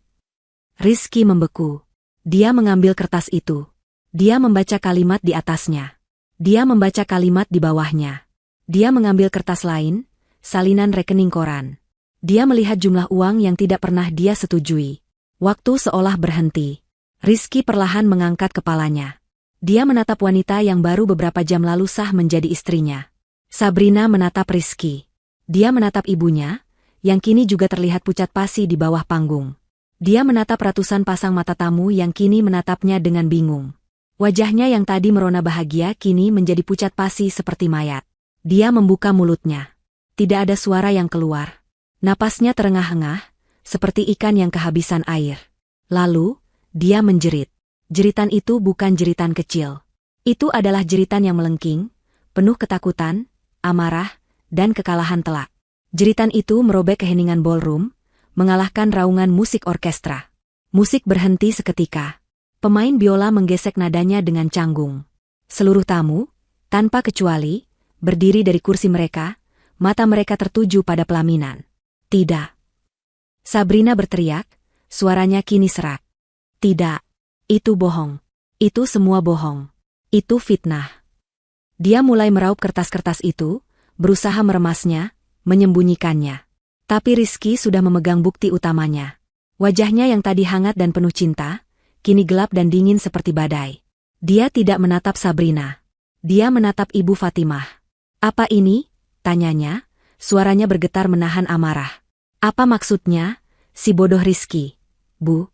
Rizky membeku. Dia mengambil kertas itu. Dia membaca kalimat di atasnya. Dia membaca kalimat di bawahnya. Dia mengambil kertas lain, salinan rekening koran. Dia melihat jumlah uang yang tidak pernah dia setujui. Waktu seolah berhenti. Rizky perlahan mengangkat kepalanya. Dia menatap wanita yang baru beberapa jam lalu sah menjadi istrinya. Sabrina menatap Rizky. Dia menatap ibunya, yang kini juga terlihat pucat pasi di bawah panggung. Dia menatap ratusan pasang mata tamu yang kini menatapnya dengan bingung. Wajahnya yang tadi merona bahagia kini menjadi pucat pasi seperti mayat. Dia membuka mulutnya. Tidak ada suara yang keluar. Napasnya terengah-engah, seperti ikan yang kehabisan air. Lalu, dia menjerit. Jeritan itu bukan jeritan kecil. Itu adalah jeritan yang melengking, penuh ketakutan, amarah, dan kekalahan telak. Jeritan itu merobek keheningan ballroom, mengalahkan raungan musik orkestra. Musik berhenti seketika. Pemain biola menggesek nadanya dengan canggung. Seluruh tamu, tanpa kecuali, berdiri dari kursi mereka, mata mereka tertuju pada pelaminan. Tidak. Sabrina berteriak, suaranya kini serak. Tidak. Itu bohong. Itu semua bohong. Itu fitnah. Dia mulai meraup kertas-kertas itu, berusaha meremasnya, menyembunyikannya. Tapi Rizky sudah memegang bukti utamanya. Wajahnya yang tadi hangat dan penuh cinta, kini gelap dan dingin seperti badai. Dia tidak menatap Sabrina. Dia menatap Ibu Fatimah. Apa ini? Tanyanya, suaranya bergetar menahan amarah. Apa maksudnya, si bodoh Rizky? Bu?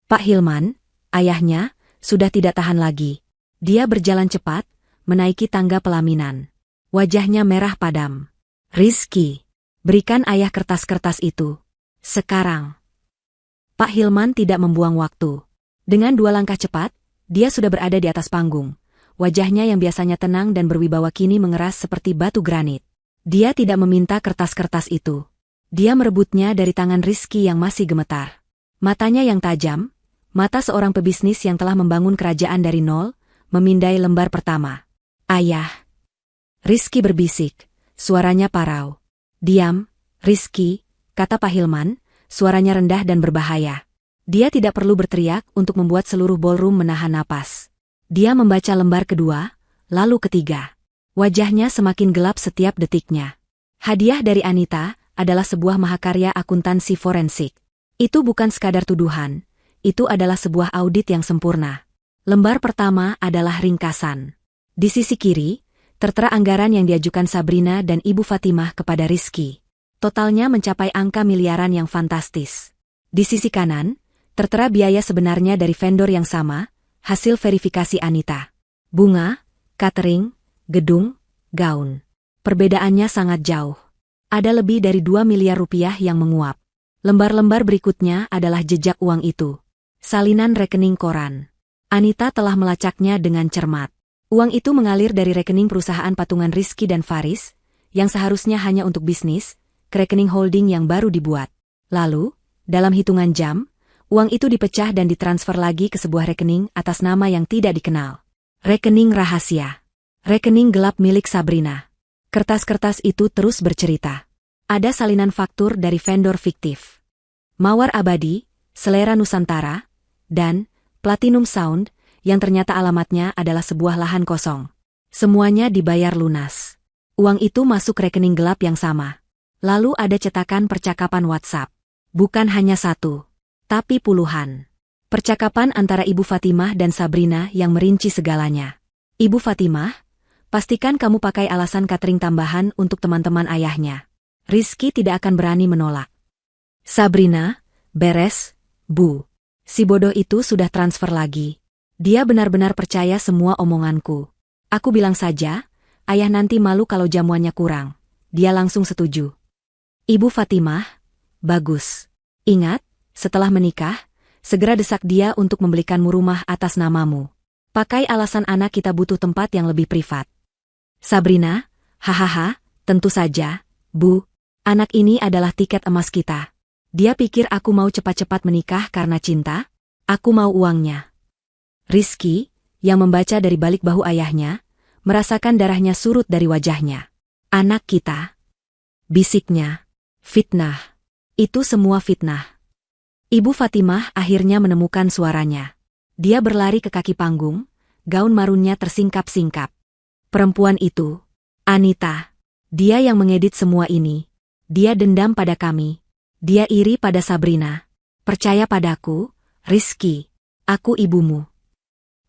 Pak Hilman, ayahnya, sudah tidak tahan lagi. Dia berjalan cepat, menaiki tangga pelaminan. Wajahnya merah padam. Rizky, berikan ayah kertas-kertas itu. Sekarang. Pak Hilman tidak membuang waktu. Dengan 2 langkah cepat, dia sudah berada di atas panggung. Wajahnya yang biasanya tenang dan berwibawa kini mengeras seperti batu granit. Dia tidak meminta kertas-kertas itu. Dia merebutnya dari tangan Rizky yang masih gemetar. Matanya yang tajam, mata seorang pebisnis yang telah membangun kerajaan dari nol, memindai lembar pertama. Ayah. Rizky berbisik, suaranya parau. Diam, Rizky, kata Pak Hilman, suaranya rendah dan berbahaya. Dia tidak perlu berteriak untuk membuat seluruh ballroom menahan napas. Dia membaca lembar kedua, lalu ketiga. Wajahnya semakin gelap setiap detiknya. Hadiah dari Anita adalah sebuah mahakarya akuntansi forensik. Itu bukan sekadar tuduhan, itu adalah sebuah audit yang sempurna. Lembar pertama adalah ringkasan. Di sisi kiri, tertera anggaran yang diajukan Sabrina dan Ibu Fatimah kepada Rizky. Totalnya mencapai angka miliaran yang fantastis. Di sisi kanan, tertera biaya sebenarnya dari vendor yang sama, hasil verifikasi Anita. Bunga, catering, gedung, gaun. Perbedaannya sangat jauh. Ada lebih dari 2 miliar rupiah yang menguap. Lembar-lembar berikutnya adalah jejak uang itu. Salinan rekening koran. Anita telah melacaknya dengan cermat. Uang itu mengalir dari rekening perusahaan patungan Rizky dan Faris, yang seharusnya hanya untuk bisnis, ke rekening holding yang baru dibuat. Lalu, dalam hitungan jam, uang itu dipecah dan ditransfer lagi ke sebuah rekening atas nama yang tidak dikenal. Rekening rahasia. Rekening gelap milik Sabrina. Kertas-kertas itu terus bercerita. Ada salinan faktur dari vendor fiktif. Mawar Abadi, Selera Nusantara, dan Platinum Sound, yang ternyata alamatnya adalah sebuah lahan kosong. Semuanya dibayar lunas. Uang itu masuk rekening gelap yang sama. Lalu ada cetakan percakapan WhatsApp. Bukan hanya 1. Tapi puluhan. Percakapan antara Ibu Fatimah dan Sabrina yang merinci segalanya. Ibu Fatimah, pastikan kamu pakai alasan catering tambahan untuk teman-teman ayahnya. Rizky tidak akan berani menolak. Sabrina, beres, Bu. Si bodoh itu sudah transfer lagi. Dia benar-benar percaya semua omonganku. Aku bilang saja, ayah nanti malu kalau jamuannya kurang. Dia langsung setuju. Ibu Fatimah, bagus. Ingat, setelah menikah, segera desak dia untuk membelikanmu rumah atas namamu. Pakai alasan anak kita butuh tempat yang lebih privat. Sabrina, hahaha, tentu saja, Bu. Anak ini adalah tiket emas kita. Dia pikir aku mau cepat-cepat menikah karena cinta? Aku mau uangnya. Rizky, yang membaca dari balik bahu ayahnya, merasakan darahnya surut dari wajahnya. Anak kita. Bisiknya. Fitnah. Itu semua fitnah. Ibu Fatimah akhirnya menemukan suaranya. Dia berlari ke kaki panggung, gaun marunnya tersingkap-singkap. Perempuan itu, Anita. Dia yang mengedit semua ini. Dia dendam pada kami. Dia iri pada Sabrina. Percaya padaku, Rizky. Aku ibumu.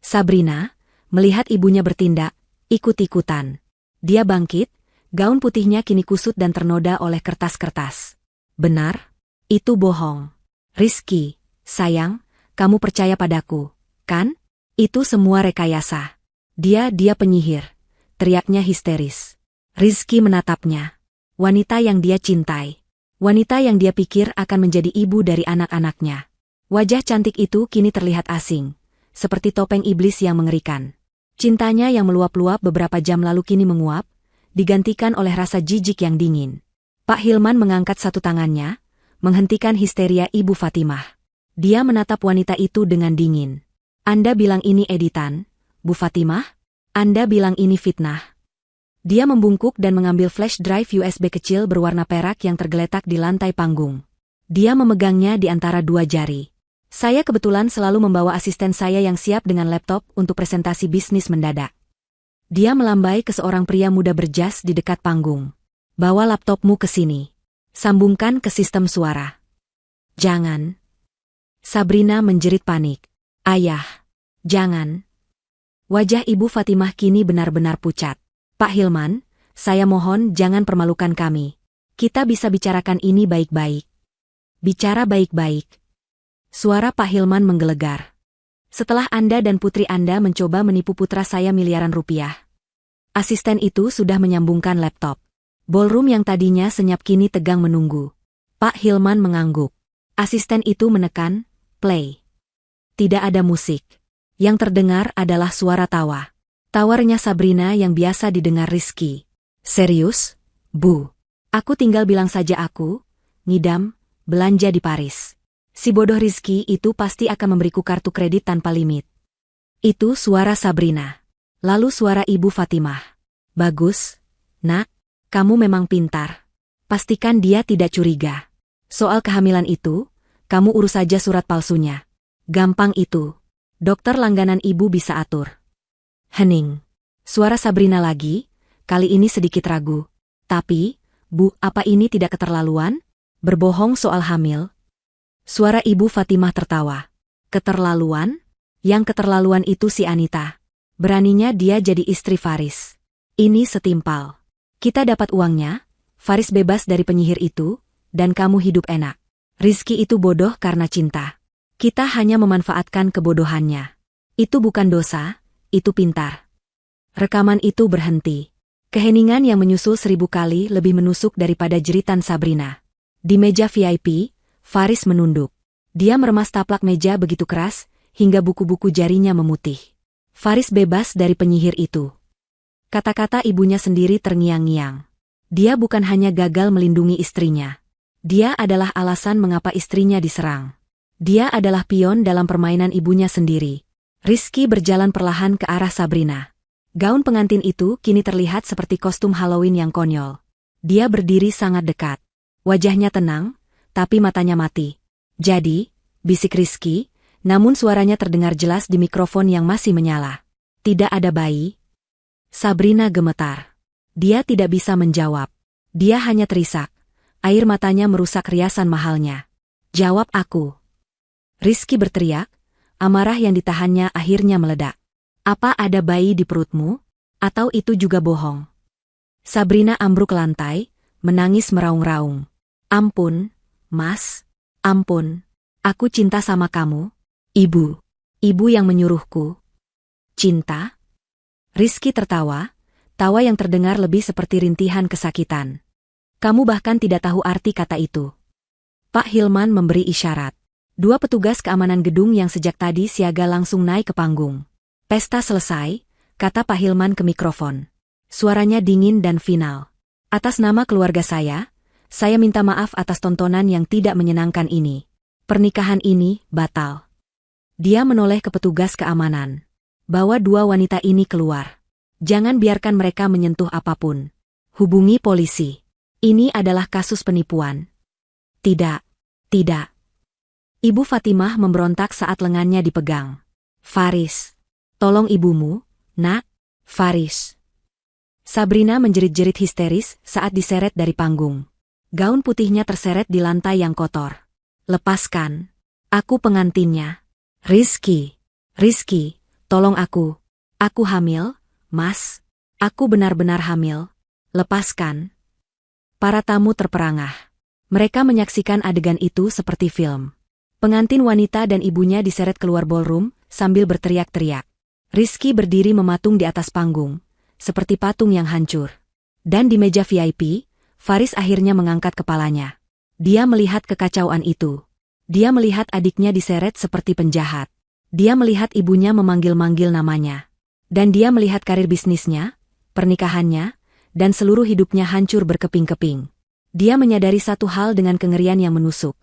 Sabrina, melihat ibunya bertindak, ikut-ikutan. Dia bangkit, gaun putihnya kini kusut dan ternoda oleh kertas-kertas. Benar? Itu bohong. Rizky, sayang, kamu percaya padaku, kan? Itu semua rekayasa. Dia penyihir. Teriaknya histeris. Rizky menatapnya. Wanita yang dia cintai. Wanita yang dia pikir akan menjadi ibu dari anak-anaknya. Wajah cantik itu kini terlihat asing. Seperti topeng iblis yang mengerikan. Cintanya yang meluap-luap beberapa jam lalu kini menguap, digantikan oleh rasa jijik yang dingin. Pak Hilman mengangkat satu tangannya, menghentikan histeria Ibu Fatimah. Dia menatap wanita itu dengan dingin. Anda bilang ini editan, Bu Fatimah? Anda bilang ini fitnah? Dia membungkuk dan mengambil flash drive USB kecil berwarna perak yang tergeletak di lantai panggung. Dia memegangnya di antara 2 jari. Saya kebetulan selalu membawa asisten saya yang siap dengan laptop untuk presentasi bisnis mendadak. Dia melambai ke seorang pria muda berjas di dekat panggung. Bawa laptopmu ke sini. Sambungkan ke sistem suara. Jangan. Sabrina menjerit panik. Ayah. Jangan. Wajah Ibu Fatimah kini benar-benar pucat. Pak Hilman, saya mohon jangan permalukan kami. Kita bisa bicarakan ini baik-baik. Bicara baik-baik. Suara Pak Hilman menggelegar. Setelah Anda dan putri Anda mencoba menipu putra saya miliaran rupiah. Asisten itu sudah menyambungkan laptop. Ballroom yang tadinya senyap kini tegang menunggu. Pak Hilman mengangguk. Asisten itu menekan play. Tidak ada musik. Yang terdengar adalah suara tawa. Tawarnya Sabrina yang biasa didengar Rizky. Serius, Bu? Aku tinggal bilang saja aku, ngidam, belanja di Paris. Si bodoh Rizky itu pasti akan memberiku kartu kredit tanpa limit. Itu suara Sabrina. Lalu suara Ibu Fatimah. Bagus, Nak, kamu memang pintar. Pastikan dia tidak curiga. Soal kehamilan itu, kamu urus saja surat palsunya. Gampang itu. Dokter langganan ibu bisa atur. Hening. Suara Sabrina lagi, kali ini sedikit ragu. Tapi, Bu, apa ini tidak keterlaluan? Berbohong soal hamil? Suara Ibu Fatimah tertawa. Keterlaluan? Yang keterlaluan itu si Anita. Beraninya dia jadi istri Faris. Ini setimpal. Kita dapat uangnya, Faris bebas dari penyihir itu, dan kamu hidup enak. Rizky itu bodoh karena cinta. Kita hanya memanfaatkan kebodohannya. Itu bukan dosa, itu pintar. Rekaman itu berhenti. Keheningan yang menyusul 1000 kali lebih menusuk daripada jeritan Sabrina. Di meja VIP, Faris menunduk. Dia meremas taplak meja begitu keras, hingga buku-buku jarinya memutih. Faris bebas dari penyihir itu. Kata-kata ibunya sendiri terngiang-ngiang. Dia bukan hanya gagal melindungi istrinya. Dia adalah alasan mengapa istrinya diserang. Dia adalah pion dalam permainan ibunya sendiri. Rizky berjalan perlahan ke arah Sabrina. Gaun pengantin itu kini terlihat seperti kostum Halloween yang konyol. Dia berdiri sangat dekat. Wajahnya tenang, tapi matanya mati. Jadi, bisik Rizky, namun suaranya terdengar jelas di mikrofon yang masih menyala. Tidak ada bayi. Sabrina gemetar. Dia tidak bisa menjawab. Dia hanya terisak. Air matanya merusak riasan mahalnya. Jawab aku. Rizky berteriak, amarah yang ditahannya akhirnya meledak. Apa ada bayi di perutmu? Atau itu juga bohong? Sabrina ambruk ke lantai, menangis meraung-raung. Ampun, Mas. Ampun. Aku cinta sama kamu. Ibu. Ibu yang menyuruhku. Cinta? Rizky tertawa, tawa yang terdengar lebih seperti rintihan kesakitan. Kamu bahkan tidak tahu arti kata itu. Pak Hilman memberi isyarat. 2 petugas keamanan gedung yang sejak tadi siaga langsung naik ke panggung. Pesta selesai, kata Pak Hilman ke mikrofon. Suaranya dingin dan final. Atas nama keluarga saya minta maaf atas tontonan yang tidak menyenangkan ini. Pernikahan ini batal. Dia menoleh ke petugas keamanan. Bawa 2 wanita ini keluar. Jangan biarkan mereka menyentuh apapun. Hubungi polisi. Ini adalah kasus penipuan. Tidak. Tidak. Ibu Fatimah memberontak saat lengannya dipegang. Faris. Tolong ibumu, Nak. Faris. Sabrina menjerit-jerit histeris saat diseret dari panggung. Gaun putihnya terseret di lantai yang kotor. Lepaskan. Aku pengantinnya. Rizky. Rizky, tolong aku. Aku hamil, Mas. Aku benar-benar hamil. Lepaskan. Para tamu terperangah. Mereka menyaksikan adegan itu seperti film. Pengantin wanita dan ibunya diseret keluar ballroom sambil berteriak-teriak. Rizky berdiri mematung di atas panggung, seperti patung yang hancur. Dan di meja VIP, Faris akhirnya mengangkat kepalanya. Dia melihat kekacauan itu. Dia melihat adiknya diseret seperti penjahat. Dia melihat ibunya memanggil-manggil namanya. Dan dia melihat karir bisnisnya, pernikahannya, dan seluruh hidupnya hancur berkeping-keping. Dia menyadari satu hal dengan kengerian yang menusuk.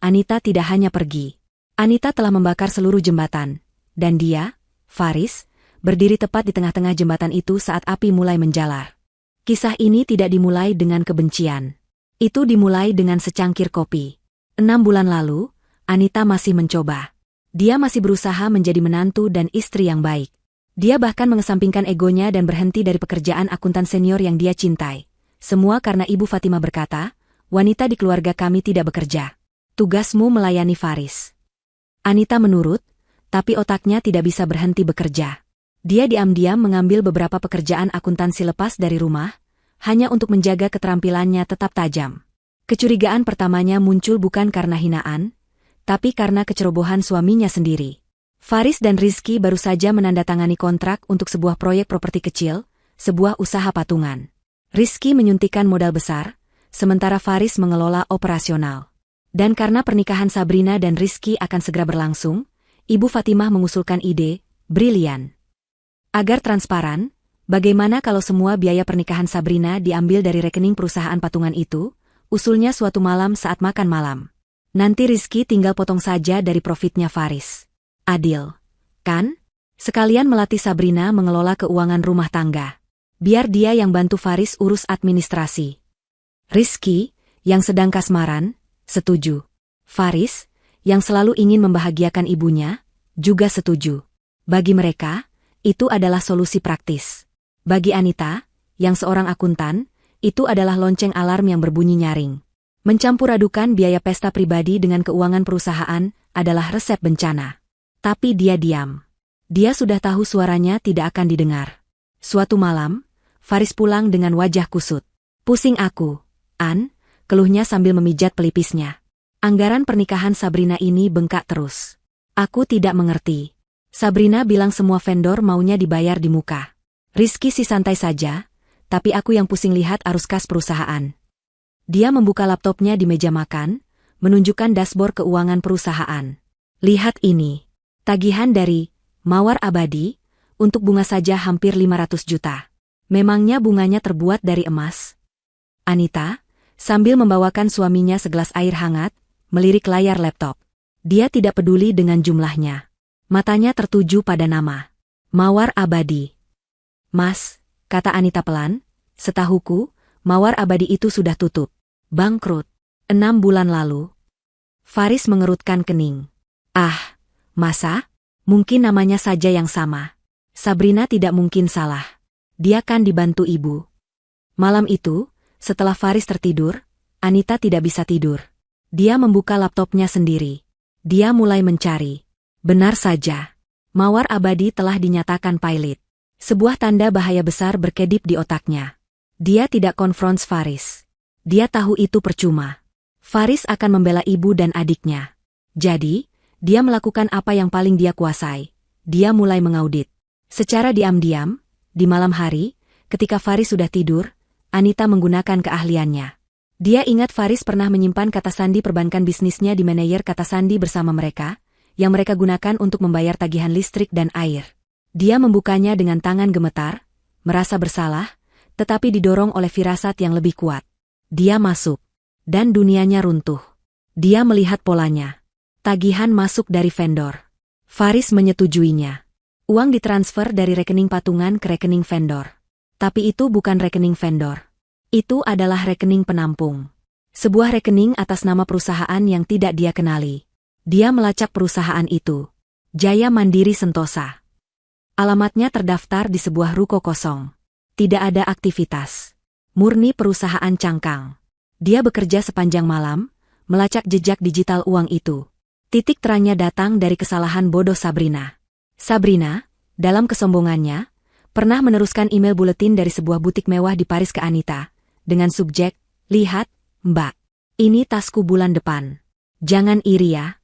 Anita tidak hanya pergi. Anita telah membakar seluruh jembatan. Dan dia, Faris, berdiri tepat di tengah-tengah jembatan itu saat api mulai menjalar. Kisah ini tidak dimulai dengan kebencian. Itu dimulai dengan secangkir kopi. 6 bulan lalu, Anita masih mencoba. Dia masih berusaha menjadi menantu dan istri yang baik. Dia bahkan mengesampingkan egonya dan berhenti dari pekerjaan akuntan senior yang dia cintai. Semua karena Ibu Fatimah berkata, wanita di keluarga kami tidak bekerja. Tugasmu melayani Faris. Anita menurut, tapi otaknya tidak bisa berhenti bekerja. Dia diam-diam mengambil beberapa pekerjaan akuntansi lepas dari rumah, hanya untuk menjaga keterampilannya tetap tajam. Kecurigaan pertamanya muncul bukan karena hinaan, tapi karena kecerobohan suaminya sendiri. Faris dan Rizky baru saja menandatangani kontrak untuk sebuah proyek properti kecil, sebuah usaha patungan. Rizky menyuntikkan modal besar, sementara Faris mengelola operasional. Dan karena pernikahan Sabrina dan Rizky akan segera berlangsung, Ibu Fatimah mengusulkan ide brilian. Agar transparan, bagaimana kalau semua biaya pernikahan Sabrina diambil dari rekening perusahaan patungan itu, usulnya suatu malam saat makan malam. Nanti Rizky tinggal potong saja dari profitnya Faris. Adil, kan? Sekalian melatih Sabrina mengelola keuangan rumah tangga. Biar dia yang bantu Faris urus administrasi. Rizky, yang sedang kasmaran, setuju. Faris, yang selalu ingin membahagiakan ibunya, juga setuju. Bagi mereka, itu adalah solusi praktis. Bagi Anita, yang seorang akuntan, itu adalah lonceng alarm yang berbunyi nyaring. Mencampur adukan biaya pesta pribadi dengan keuangan perusahaan adalah resep bencana. Tapi dia diam. Dia sudah tahu suaranya tidak akan didengar. Suatu malam, Faris pulang dengan wajah kusut. Pusing aku, An, keluhnya sambil memijat pelipisnya. Anggaran pernikahan Sabrina ini bengkak terus. Aku tidak mengerti. Sabrina bilang semua vendor maunya dibayar di muka. Rizky sih santai saja, tapi aku yang pusing lihat arus kas perusahaan. Dia membuka laptopnya di meja makan, menunjukkan dashboard keuangan perusahaan. Lihat ini. Tagihan dari Mawar Abadi, untuk bunga saja hampir 500 juta. Memangnya bunganya terbuat dari emas? Anita, sambil membawakan suaminya segelas air hangat, melirik layar laptop. Dia tidak peduli dengan jumlahnya. Matanya tertuju pada nama. Mawar Abadi. Mas, kata Anita pelan, setahuku, Mawar Abadi itu sudah tutup. Bangkrut. 6 bulan lalu. Faris mengerutkan kening. Ah, masa? Mungkin namanya saja yang sama. Sabrina tidak mungkin salah. Dia kan dibantu ibu. Malam itu, setelah Faris tertidur, Anita tidak bisa tidur. Dia membuka laptopnya sendiri. Dia mulai mencari. Benar saja. Mawar Abadi telah dinyatakan pilot. Sebuah tanda bahaya besar berkedip di otaknya. Dia tidak konfront Faris. Dia tahu itu percuma. Faris akan membela ibu dan adiknya. Jadi, dia melakukan apa yang paling dia kuasai. Dia mulai mengaudit. Secara diam-diam, di malam hari, ketika Faris sudah tidur, Anita menggunakan keahliannya. Dia ingat Faris pernah menyimpan kata sandi perbankan bisnisnya di manajer kata sandi bersama mereka, yang mereka gunakan untuk membayar tagihan listrik dan air. Dia membukanya dengan tangan gemetar, merasa bersalah, tetapi didorong oleh firasat yang lebih kuat. Dia masuk, dan dunianya runtuh. Dia melihat polanya. Tagihan masuk dari vendor. Faris menyetujuinya. Uang ditransfer dari rekening patungan ke rekening vendor. Tapi itu bukan rekening vendor. Itu adalah rekening penampung. Sebuah rekening atas nama perusahaan yang tidak dia kenali. Dia melacak perusahaan itu. Jaya Mandiri Sentosa. Alamatnya terdaftar di sebuah ruko kosong. Tidak ada aktivitas. Murni perusahaan cangkang. Dia bekerja sepanjang malam, melacak jejak digital uang itu. Titik terangnya datang dari kesalahan bodoh Sabrina. Sabrina, dalam kesombongannya, pernah meneruskan email buletin dari sebuah butik mewah di Paris ke Anita, dengan subjek, "Lihat, Mbak. Ini tasku bulan depan. Jangan iri ya."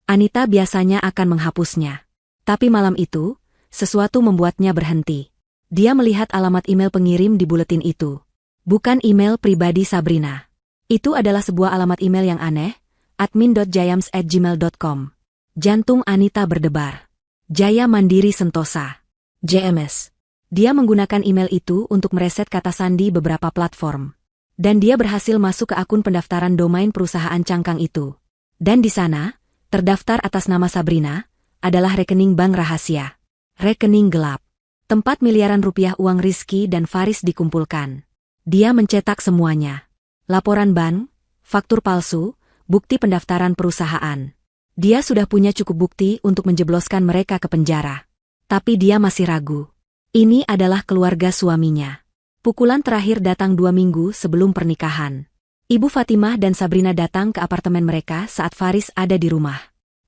Anita biasanya akan menghapusnya. Tapi malam itu, sesuatu membuatnya berhenti. Dia melihat alamat email pengirim di buletin itu. Bukan email pribadi Sabrina. Itu adalah sebuah alamat email yang aneh, admin.jayams@gmail.com. Jantung Anita berdebar. Jaya Mandiri Sentosa. JMS. Dia menggunakan email itu untuk mereset kata sandi beberapa platform. Dan dia berhasil masuk ke akun pendaftaran domain perusahaan cangkang itu. Dan di sana, terdaftar atas nama Sabrina, adalah rekening bank rahasia. Rekening gelap. Tempat miliaran rupiah uang Rizky dan Faris dikumpulkan. Dia mencetak semuanya. Laporan bank, faktur palsu, bukti pendaftaran perusahaan. Dia sudah punya cukup bukti untuk menjebloskan mereka ke penjara. Tapi dia masih ragu. Ini adalah keluarga suaminya. Pukulan terakhir datang 2 minggu sebelum pernikahan. Ibu Fatimah dan Sabrina datang ke apartemen mereka saat Faris ada di rumah.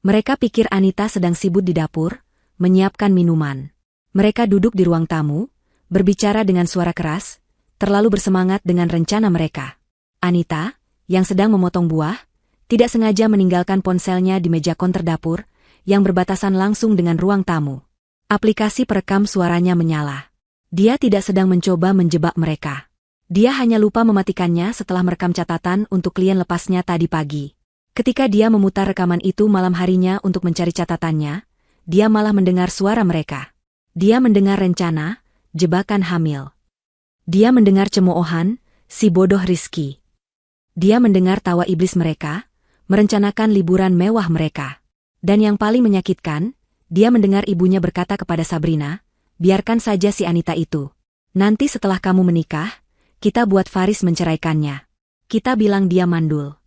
Mereka pikir Anita sedang sibuk di dapur, menyiapkan minuman. Mereka duduk di ruang tamu, berbicara dengan suara keras, terlalu bersemangat dengan rencana mereka. Anita, yang sedang memotong buah, tidak sengaja meninggalkan ponselnya di meja konter dapur, yang berbatasan langsung dengan ruang tamu. Aplikasi perekam suaranya menyala. Dia tidak sedang mencoba menjebak mereka. Dia hanya lupa mematikannya setelah merekam catatan untuk klien lepasnya tadi pagi. Ketika dia memutar rekaman itu malam harinya untuk mencari catatannya, dia malah mendengar suara mereka. Dia mendengar rencana, jebakan hamil. Dia mendengar cemoohan, si bodoh Rizky. Dia mendengar tawa iblis mereka, merencanakan liburan mewah mereka. Dan yang paling menyakitkan, dia mendengar ibunya berkata kepada Sabrina, biarkan saja si Anita itu. Nanti setelah kamu menikah, kita buat Faris menceraikannya. Kita bilang dia mandul.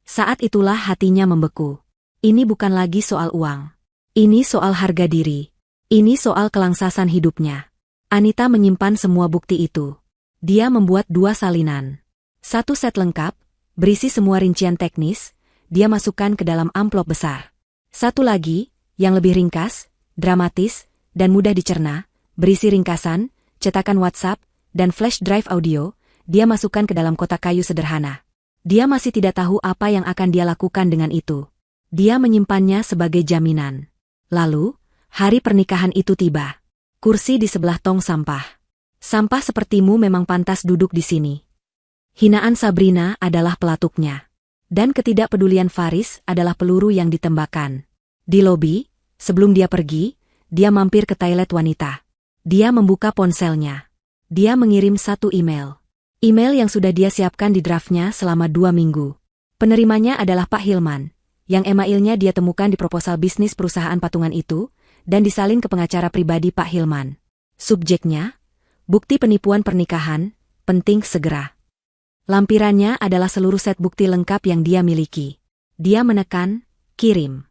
Saat itulah hatinya membeku. Ini bukan lagi soal uang. Ini soal harga diri. Ini soal kelangsasan hidupnya. Anita menyimpan semua bukti itu. Dia membuat 2 salinan. 1 set lengkap, berisi semua rincian teknis, dia masukkan ke dalam amplop besar. 1 lagi, yang lebih ringkas, dramatis, dan mudah dicerna, berisi ringkasan, cetakan WhatsApp, dan flash drive audio, dia masukkan ke dalam kotak kayu sederhana. Dia masih tidak tahu apa yang akan dia lakukan dengan itu. Dia menyimpannya sebagai jaminan. Lalu, hari pernikahan itu tiba. Kursi di sebelah tong sampah. Sampah sepertimu memang pantas duduk di sini. Hinaan Sabrina adalah pelatuknya. Dan ketidakpedulian Faris adalah peluru yang ditembakkan. Di lobi, sebelum dia pergi, dia mampir ke toilet wanita. Dia membuka ponselnya. Dia mengirim 1 email. Email yang sudah dia siapkan di draftnya selama 2 minggu. Penerimanya adalah Pak Hilman, yang emailnya dia temukan di proposal bisnis perusahaan patungan itu, dan disalin ke pengacara pribadi Pak Hilman. Subjeknya, bukti penipuan pernikahan, penting segera. Lampirannya adalah seluruh set bukti lengkap yang dia miliki. Dia menekan, kirim.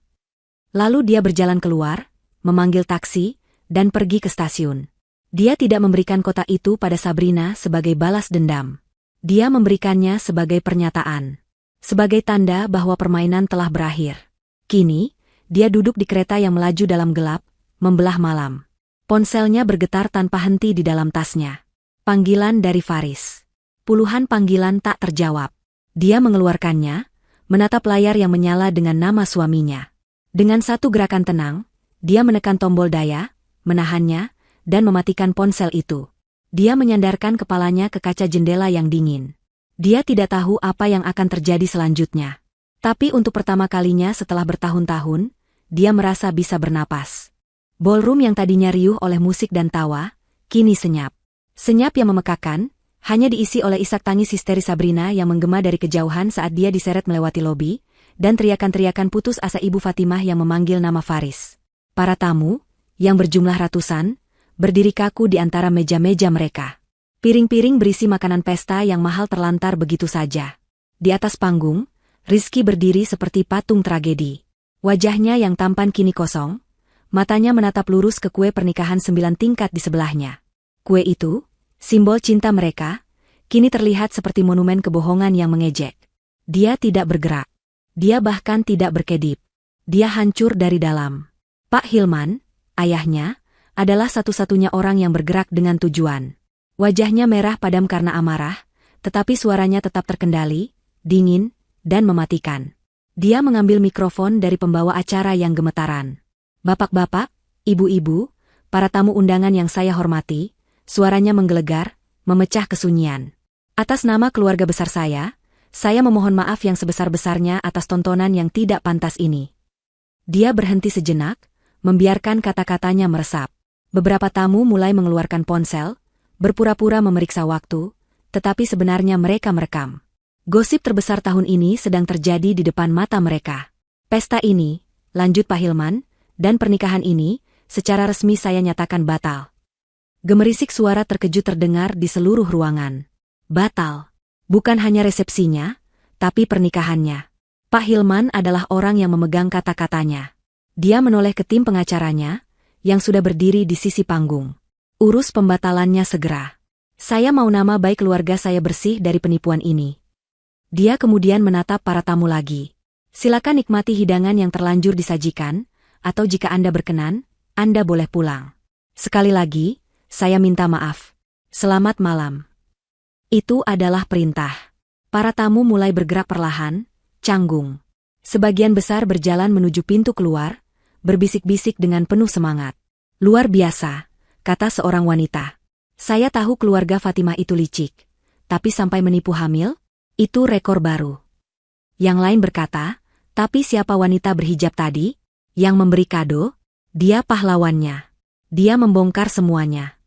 Lalu dia berjalan keluar, memanggil taksi, dan pergi ke stasiun. Dia tidak memberikan kotak itu pada Sabrina sebagai balas dendam. Dia memberikannya sebagai pernyataan. Sebagai tanda bahwa permainan telah berakhir. Kini, dia duduk di kereta yang melaju dalam gelap, membelah malam. Ponselnya bergetar tanpa henti di dalam tasnya. Panggilan dari Faris. Puluhan panggilan tak terjawab. Dia mengeluarkannya, menatap layar yang menyala dengan nama suaminya. Dengan 1 gerakan tenang, dia menekan tombol daya, menahannya, dan mematikan ponsel itu. Dia menyandarkan kepalanya ke kaca jendela yang dingin. Dia tidak tahu apa yang akan terjadi selanjutnya. Tapi untuk pertama kalinya setelah bertahun-tahun, dia merasa bisa bernapas. Ballroom yang tadinya riuh oleh musik dan tawa, kini senyap. Senyap yang memekakan, hanya diisi oleh isak tangis histeri Sabrina yang menggema dari kejauhan saat dia diseret melewati lobi, dan teriakan-teriakan putus asa Ibu Fatimah yang memanggil nama Faris. Para tamu, yang berjumlah ratusan, berdiri kaku di antara meja-meja mereka. Piring-piring berisi makanan pesta yang mahal terlantar begitu saja. Di atas panggung, Rizky berdiri seperti patung tragedi. Wajahnya yang tampan kini kosong, matanya menatap lurus ke kue pernikahan 9 tingkat di sebelahnya. Kue itu, simbol cinta mereka, kini terlihat seperti monumen kebohongan yang mengejek. Dia tidak bergerak. Dia bahkan tidak berkedip. Dia hancur dari dalam. Pak Hilman, ayahnya, adalah satu-satunya orang yang bergerak dengan tujuan. Wajahnya merah padam karena amarah, tetapi suaranya tetap terkendali, dingin, dan mematikan. Dia mengambil mikrofon dari pembawa acara yang gemetaran. Bapak-bapak, ibu-ibu, para tamu undangan yang saya hormati, suaranya menggelegar, memecah kesunyian. Atas nama keluarga besar saya memohon maaf yang sebesar-besarnya atas tontonan yang tidak pantas ini. Dia berhenti sejenak, membiarkan kata-katanya meresap. Beberapa tamu mulai mengeluarkan ponsel, berpura-pura memeriksa waktu, tetapi sebenarnya mereka merekam. Gosip terbesar tahun ini sedang terjadi di depan mata mereka. Pesta ini, lanjut Pak Hilman, dan pernikahan ini, secara resmi saya nyatakan batal. Gemerisik suara terkejut terdengar di seluruh ruangan. Batal. Bukan hanya resepsinya, tapi pernikahannya. Pak Hilman adalah orang yang memegang kata-katanya. Dia menoleh ke tim pengacaranya, yang sudah berdiri di sisi panggung. Urus pembatalannya segera. Saya mau nama baik keluarga saya bersih dari penipuan ini. Dia kemudian menatap para tamu lagi. Silakan nikmati hidangan yang terlanjur disajikan, atau jika Anda berkenan, Anda boleh pulang. Sekali lagi, saya minta maaf. Selamat malam. Itu adalah perintah. Para tamu mulai bergerak perlahan, canggung. Sebagian besar berjalan menuju pintu keluar, berbisik-bisik dengan penuh semangat. Luar biasa, kata seorang wanita. Saya tahu keluarga Fatimah itu licik, tapi sampai menipu hamil, itu rekor baru. Yang lain berkata, tapi siapa wanita berhijab tadi? Yang memberi kado? Dia pahlawannya. Dia membongkar semuanya.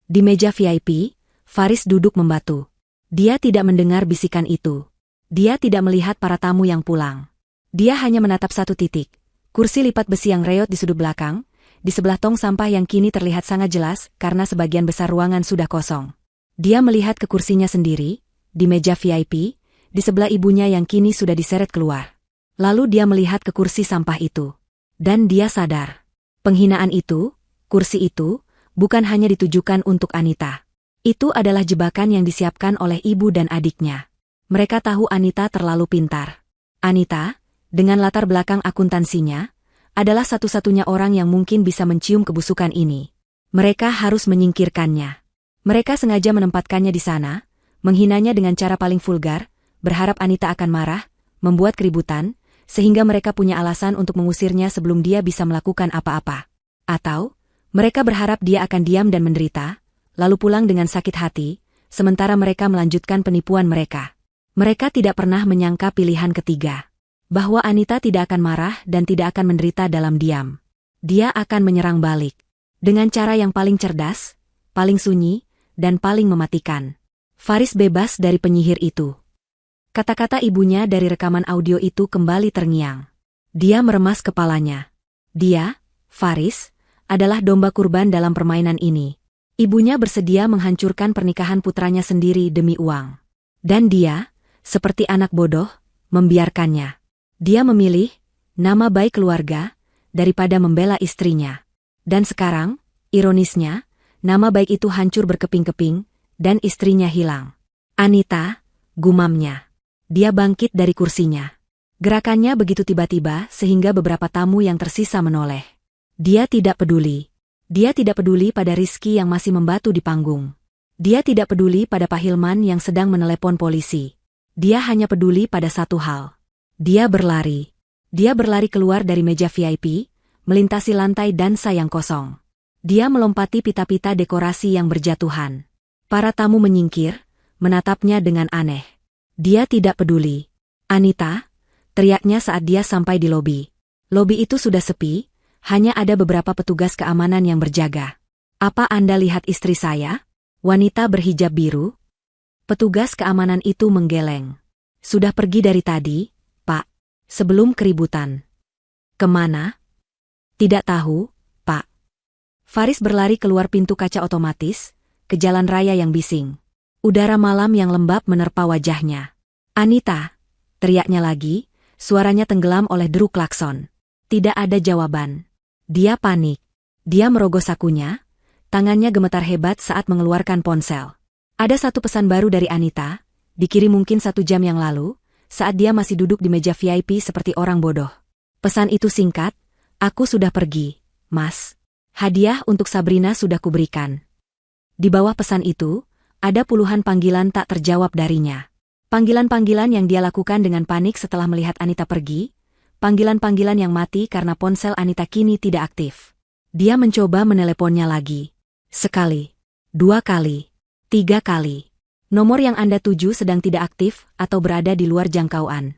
Di meja VIP, Faris duduk membatu. Dia tidak mendengar bisikan itu. Dia tidak melihat para tamu yang pulang. Dia hanya menatap satu titik. Kursi lipat besi yang reot di sudut belakang, di sebelah tong sampah yang kini terlihat sangat jelas karena sebagian besar ruangan sudah kosong. Dia melihat ke kursinya sendiri, di meja VIP, di sebelah ibunya yang kini sudah diseret keluar. Lalu dia melihat ke kursi sampah itu. Dan dia sadar. Penghinaan itu, kursi itu, bukan hanya ditujukan untuk Anita. Itu adalah jebakan yang disiapkan oleh ibu dan adiknya. Mereka tahu Anita terlalu pintar. Anita, dengan latar belakang akuntansinya, adalah satu-satunya orang yang mungkin bisa mencium kebusukan ini. Mereka harus menyingkirkannya. Mereka sengaja menempatkannya di sana, menghinanya dengan cara paling vulgar, berharap Anita akan marah, membuat keributan, sehingga mereka punya alasan untuk mengusirnya sebelum dia bisa melakukan apa-apa. Atau, mereka berharap dia akan diam dan menderita, lalu pulang dengan sakit hati, sementara mereka melanjutkan penipuan mereka. Mereka tidak pernah menyangka pilihan ketiga. Bahwa Anita tidak akan marah dan tidak akan menderita dalam diam. Dia akan menyerang balik. Dengan cara yang paling cerdas, paling sunyi, dan paling mematikan. Faris bebas dari penyihir itu. Kata-kata ibunya dari rekaman audio itu kembali terngiang. Dia meremas kepalanya. Dia, Faris, adalah domba kurban dalam permainan ini. Ibunya bersedia menghancurkan pernikahan putranya sendiri demi uang. Dan dia, seperti anak bodoh, membiarkannya. Dia memilih nama baik keluarga daripada membela istrinya. Dan sekarang, ironisnya, nama baik itu hancur berkeping-keping dan istrinya hilang. Anita, gumamnya. Dia bangkit dari kursinya. Gerakannya begitu tiba-tiba sehingga beberapa tamu yang tersisa menoleh. Dia tidak peduli. Dia tidak peduli pada Rizky yang masih membatu di panggung. Dia tidak peduli pada Pak Hilman yang sedang menelepon polisi. Dia hanya peduli pada satu hal. Dia berlari. Dia berlari keluar dari meja VIP, melintasi lantai dansa yang kosong. Dia melompati pita-pita dekorasi yang berjatuhan. Para tamu menyingkir, menatapnya dengan aneh. Dia tidak peduli. Anita, teriaknya saat dia sampai di lobi. Lobi itu sudah sepi, hanya ada beberapa petugas keamanan yang berjaga. Apa Anda lihat istri saya? Wanita berhijab biru? Petugas keamanan itu menggeleng. Sudah pergi dari tadi, Pak. Sebelum keributan. Kemana? Tidak tahu, Pak. Faris berlari keluar pintu kaca otomatis, ke jalan raya yang bising. Udara malam yang lembab menerpa wajahnya. Anita, teriaknya lagi, suaranya tenggelam oleh deru klakson. Tidak ada jawaban. Dia panik. Dia merogoh sakunya, tangannya gemetar hebat saat mengeluarkan ponsel. Ada satu pesan baru dari Anita, dikirim mungkin 1 jam yang lalu, saat dia masih duduk di meja VIP seperti orang bodoh. Pesan itu singkat, aku sudah pergi, Mas. Hadiah untuk Sabrina sudah kuberikan. Di bawah pesan itu, ada puluhan panggilan tak terjawab darinya. Panggilan-panggilan yang dia lakukan dengan panik setelah melihat Anita pergi, panggilan-panggilan yang mati karena ponsel Anita kini tidak aktif. Dia mencoba meneleponnya lagi. Sekali, 2 kali, 3 kali. Nomor yang Anda tuju sedang tidak aktif atau berada di luar jangkauan.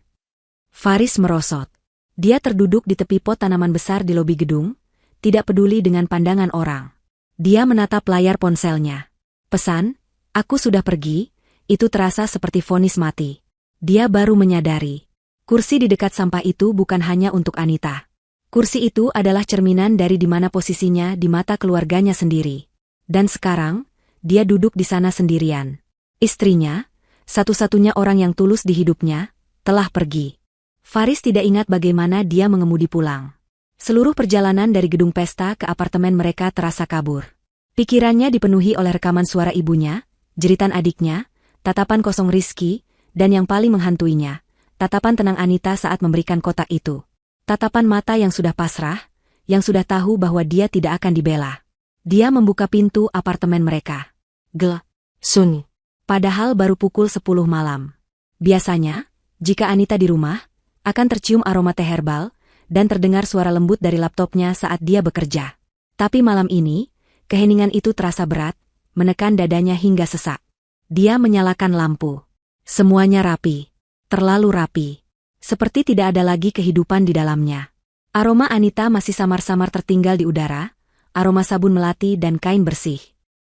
Faris merosot. Dia terduduk di tepi pot tanaman besar di lobi gedung, tidak peduli dengan pandangan orang. Dia menatap layar ponselnya. Pesan, aku sudah pergi, itu terasa seperti vonis mati. Dia baru menyadari. Kursi di dekat sampah itu bukan hanya untuk Anita. Kursi itu adalah cerminan dari di mana posisinya di mata keluarganya sendiri. Dan sekarang, dia duduk di sana sendirian. Istrinya, satu-satunya orang yang tulus di hidupnya, telah pergi. Faris tidak ingat bagaimana dia mengemudi pulang. Seluruh perjalanan dari gedung pesta ke apartemen mereka terasa kabur. Pikirannya dipenuhi oleh rekaman suara ibunya, jeritan adiknya, tatapan kosong Rizky, dan yang paling menghantuinya, tatapan tenang Anita saat memberikan kotak itu. Tatapan mata yang sudah pasrah, yang sudah tahu bahwa dia tidak akan dibela. Dia membuka pintu apartemen mereka. Sunyi. Padahal baru pukul 10 malam. Biasanya, jika Anita di rumah, akan tercium aroma teh herbal, dan terdengar suara lembut dari laptopnya saat dia bekerja. Tapi malam ini, keheningan itu terasa berat, menekan dadanya hingga sesak. Dia menyalakan lampu. Semuanya rapi. Terlalu rapi. Seperti tidak ada lagi kehidupan di dalamnya. Aroma Anita masih samar-samar tertinggal di udara, aroma sabun melati dan kain bersih.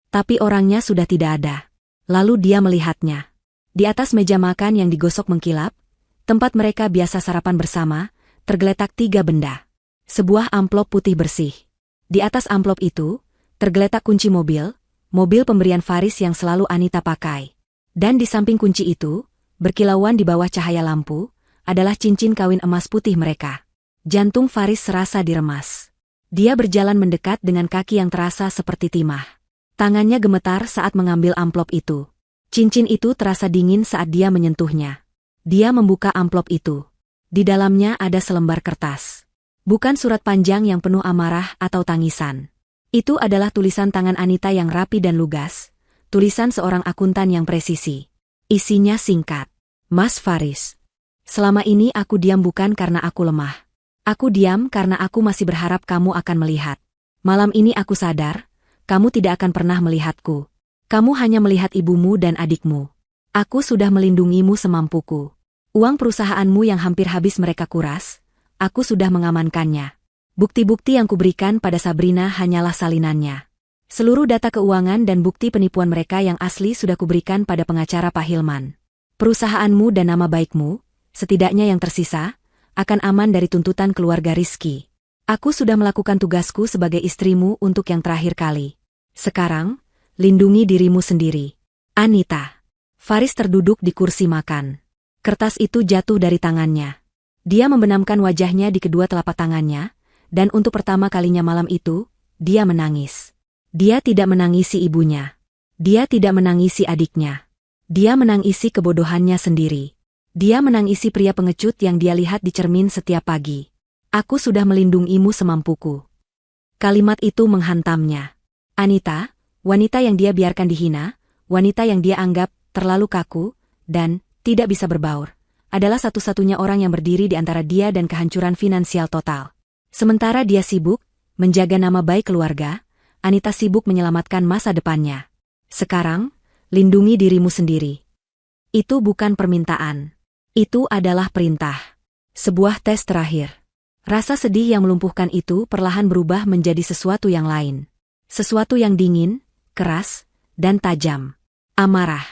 Tapi orangnya sudah tidak ada. Lalu dia melihatnya. Di atas meja makan yang digosok mengkilap, tempat mereka biasa sarapan bersama, tergeletak 3 benda. Sebuah amplop putih bersih. Di atas amplop itu, tergeletak kunci mobil pemberian Faris yang selalu Anita pakai. Dan di samping kunci itu, berkilauan di bawah cahaya lampu, adalah cincin kawin emas putih mereka. Jantung Faris serasa diremas. Dia berjalan mendekat dengan kaki yang terasa seperti timah. Tangannya gemetar saat mengambil amplop itu. Cincin itu terasa dingin saat dia menyentuhnya. Dia membuka amplop itu. Di dalamnya ada selembar kertas. Bukan surat panjang yang penuh amarah atau tangisan. Itu adalah tulisan tangan Anita yang rapi dan lugas, tulisan seorang akuntan yang presisi. Isinya singkat. Mas Faris. Selama ini aku diam bukan karena aku lemah. Aku diam karena aku masih berharap kamu akan melihat. Malam ini aku sadar, kamu tidak akan pernah melihatku. Kamu hanya melihat ibumu dan adikmu. Aku sudah melindungimu semampuku. Uang perusahaanmu yang hampir habis mereka kuras, aku sudah mengamankannya. Bukti-bukti yang kuberikan pada Sabrina hanyalah salinannya. Seluruh data keuangan dan bukti penipuan mereka yang asli sudah kuberikan pada pengacara Pak Hilman. Perusahaanmu dan nama baikmu, setidaknya yang tersisa, akan aman dari tuntutan keluarga Rizky. Aku sudah melakukan tugasku sebagai istrimu untuk yang terakhir kali. Sekarang, lindungi dirimu sendiri. Anita. Faris terduduk di kursi makan. Kertas itu jatuh dari tangannya. Dia membenamkan wajahnya di kedua telapak tangannya, dan untuk pertama kalinya malam itu, dia menangis. Dia tidak menangisi ibunya. Dia tidak menangisi adiknya. Dia menangisi kebodohannya sendiri. Dia menangisi pria pengecut yang dia lihat di cermin setiap pagi. Aku sudah melindungimu semampuku. Kalimat itu menghantamnya. Anita, wanita yang dia biarkan dihina, wanita yang dia anggap terlalu kaku, dan tidak bisa berbaur, adalah satu-satunya orang yang berdiri di antara dia dan kehancuran finansial total. Sementara dia sibuk menjaga nama baik keluarga, Anita sibuk menyelamatkan masa depannya. Sekarang, lindungi dirimu sendiri. Itu bukan permintaan. Itu adalah perintah. Sebuah tes terakhir. Rasa sedih yang melumpuhkan itu perlahan berubah menjadi sesuatu yang lain. Sesuatu yang dingin, keras, dan tajam. Amarah.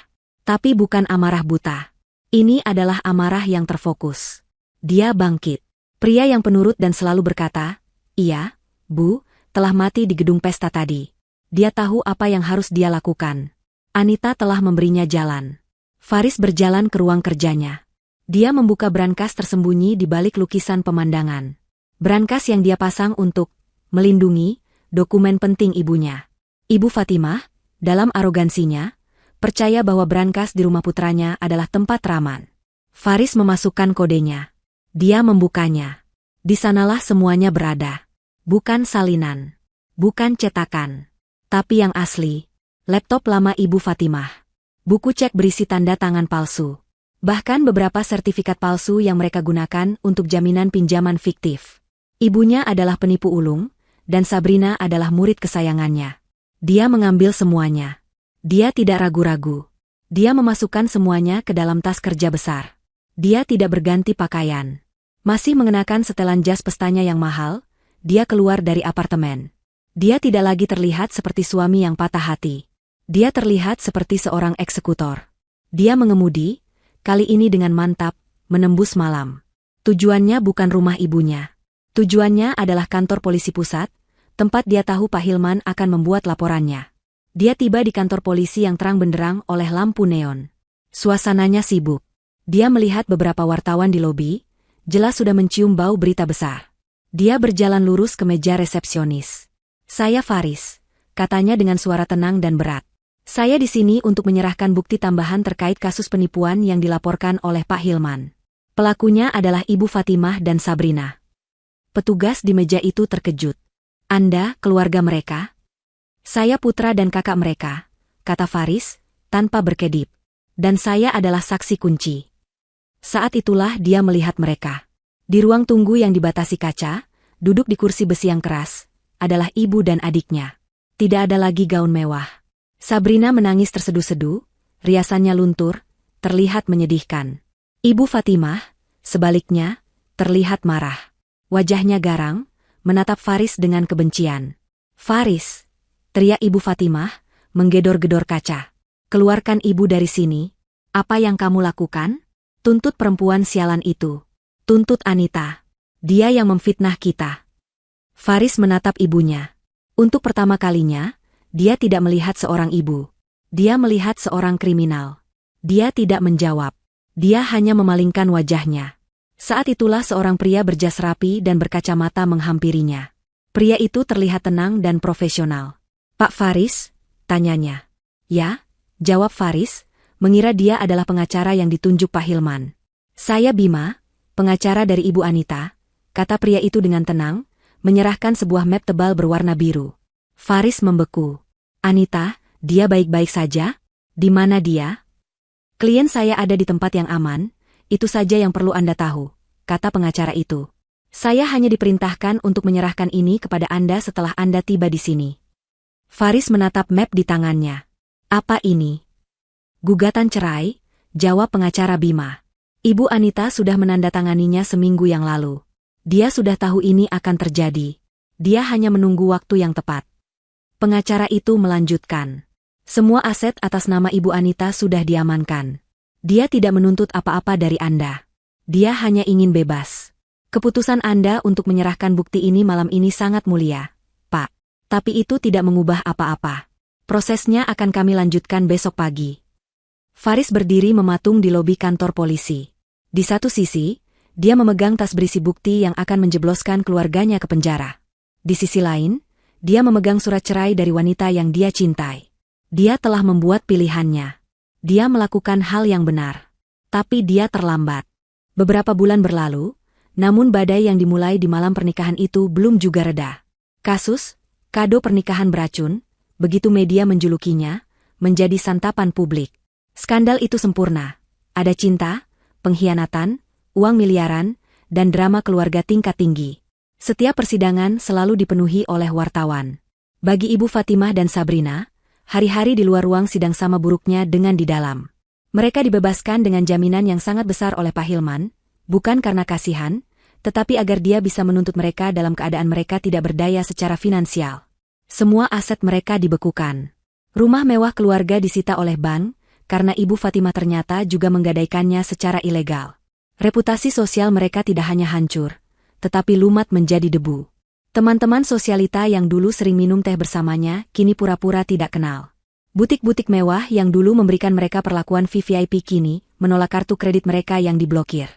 Tapi bukan amarah buta. Ini adalah amarah yang terfokus. Dia bangkit. Pria yang penurut dan selalu berkata, "Iya, Bu, telah mati di gedung pesta tadi." Dia tahu apa yang harus dia lakukan. Anita telah memberinya jalan. Faris berjalan ke ruang kerjanya. Dia membuka brankas tersembunyi di balik lukisan pemandangan. Brankas yang dia pasang untuk melindungi dokumen penting ibunya. Ibu Fatimah, dalam arogansinya, percaya bahwa brankas di rumah putranya adalah tempat raman. Faris memasukkan kodenya. Dia membukanya. Di sanalah semuanya berada. Bukan salinan. Bukan cetakan. Tapi yang asli. Laptop lama Ibu Fatimah. Buku cek berisi tanda tangan palsu. Bahkan beberapa sertifikat palsu yang mereka gunakan untuk jaminan pinjaman fiktif. Ibunya adalah penipu ulung, dan Sabrina adalah murid kesayangannya. Dia mengambil semuanya. Dia tidak ragu-ragu. Dia memasukkan semuanya ke dalam tas kerja besar. Dia tidak berganti pakaian. Masih mengenakan setelan jas pestanya yang mahal, dia keluar dari apartemen. Dia tidak lagi terlihat seperti suami yang patah hati. Dia terlihat seperti seorang eksekutor. Dia mengemudi, kali ini dengan mantap, menembus malam. Tujuannya bukan rumah ibunya. Tujuannya adalah kantor polisi pusat, tempat dia tahu Pak Hilman akan membuat laporannya. Dia tiba di kantor polisi yang terang benderang oleh lampu neon. Suasananya sibuk. Dia melihat beberapa wartawan di lobi, jelas sudah mencium bau berita besar. Dia berjalan lurus ke meja resepsionis. "Saya Faris," katanya dengan suara tenang dan berat. "Saya di sini untuk menyerahkan bukti tambahan terkait kasus penipuan yang dilaporkan oleh Pak Hilman. Pelakunya adalah Ibu Fatimah dan Sabrina." Petugas di meja itu terkejut. "Anda, keluarga mereka?" Saya putra dan kakak mereka, kata Faris, tanpa berkedip. Dan saya adalah saksi kunci. Saat itulah dia melihat mereka. Di ruang tunggu yang dibatasi kaca, duduk di kursi besi yang keras, adalah ibu dan adiknya. Tidak ada lagi gaun mewah. Sabrina menangis terseduh-seduh, riasannya luntur, terlihat menyedihkan. Ibu Fatimah, sebaliknya, terlihat marah. Wajahnya garang, menatap Faris dengan kebencian. Faris, teriak Ibu Fatimah, menggedor-gedor kaca. Keluarkan ibu dari sini. Apa yang kamu lakukan? Tuntut perempuan sialan itu. Tuntut Anita. Dia yang memfitnah kita. Faris menatap ibunya. Untuk pertama kalinya, dia tidak melihat seorang ibu. Dia melihat seorang kriminal. Dia tidak menjawab. Dia hanya memalingkan wajahnya. Saat itulah seorang pria berjas rapi dan berkacamata menghampirinya. Pria itu terlihat tenang dan profesional. Pak Faris? Tanyanya. Ya, jawab Faris, mengira dia adalah pengacara yang ditunjuk Pak Hilman. Saya Bima, pengacara dari Ibu Anita, kata pria itu dengan tenang, menyerahkan sebuah map tebal berwarna biru. Faris membeku. Anita, dia baik-baik saja? Di mana dia? Klien saya ada di tempat yang aman, itu saja yang perlu Anda tahu, kata pengacara itu. Saya hanya diperintahkan untuk menyerahkan ini kepada Anda setelah Anda tiba di sini. Faris menatap map di tangannya. Apa ini? Gugatan cerai, jawab pengacara Bima. Ibu Anita sudah menandatanganinya seminggu yang lalu. Dia sudah tahu ini akan terjadi. Dia hanya menunggu waktu yang tepat. Pengacara itu melanjutkan. Semua aset atas nama Ibu Anita sudah diamankan. Dia tidak menuntut apa-apa dari Anda. Dia hanya ingin bebas. Keputusan Anda untuk menyerahkan bukti ini malam ini sangat mulia, Pak. Tapi itu tidak mengubah apa-apa. Prosesnya akan kami lanjutkan besok pagi. Faris berdiri mematung di lobi kantor polisi. Di satu sisi, dia memegang tas berisi bukti yang akan menjebloskan keluarganya ke penjara. Di sisi lain, dia memegang surat cerai dari wanita yang dia cintai. Dia telah membuat pilihannya. Dia melakukan hal yang benar. Tapi dia terlambat. Beberapa bulan berlalu, namun badai yang dimulai di malam pernikahan itu belum juga reda. Kasus, kado pernikahan beracun, begitu media menjulukinya, menjadi santapan publik. Skandal itu sempurna. Ada cinta, pengkhianatan, uang miliaran, dan drama keluarga tingkat tinggi. Setiap persidangan selalu dipenuhi oleh wartawan. Bagi Ibu Fatimah dan Sabrina, hari-hari di luar ruang sidang sama buruknya dengan di dalam. Mereka dibebaskan dengan jaminan yang sangat besar oleh Pak Hilman, bukan karena kasihan, tetapi agar dia bisa menuntut mereka dalam keadaan mereka tidak berdaya secara finansial. Semua aset mereka dibekukan. Rumah mewah keluarga disita oleh bank, karena Ibu Fatimah ternyata juga menggadaikannya secara ilegal. Reputasi sosial mereka tidak hanya hancur, tetapi lumat menjadi debu. Teman-teman sosialita yang dulu sering minum teh bersamanya, kini pura-pura tidak kenal. Butik-butik mewah yang dulu memberikan mereka perlakuan VVIP kini, menolak kartu kredit mereka yang diblokir.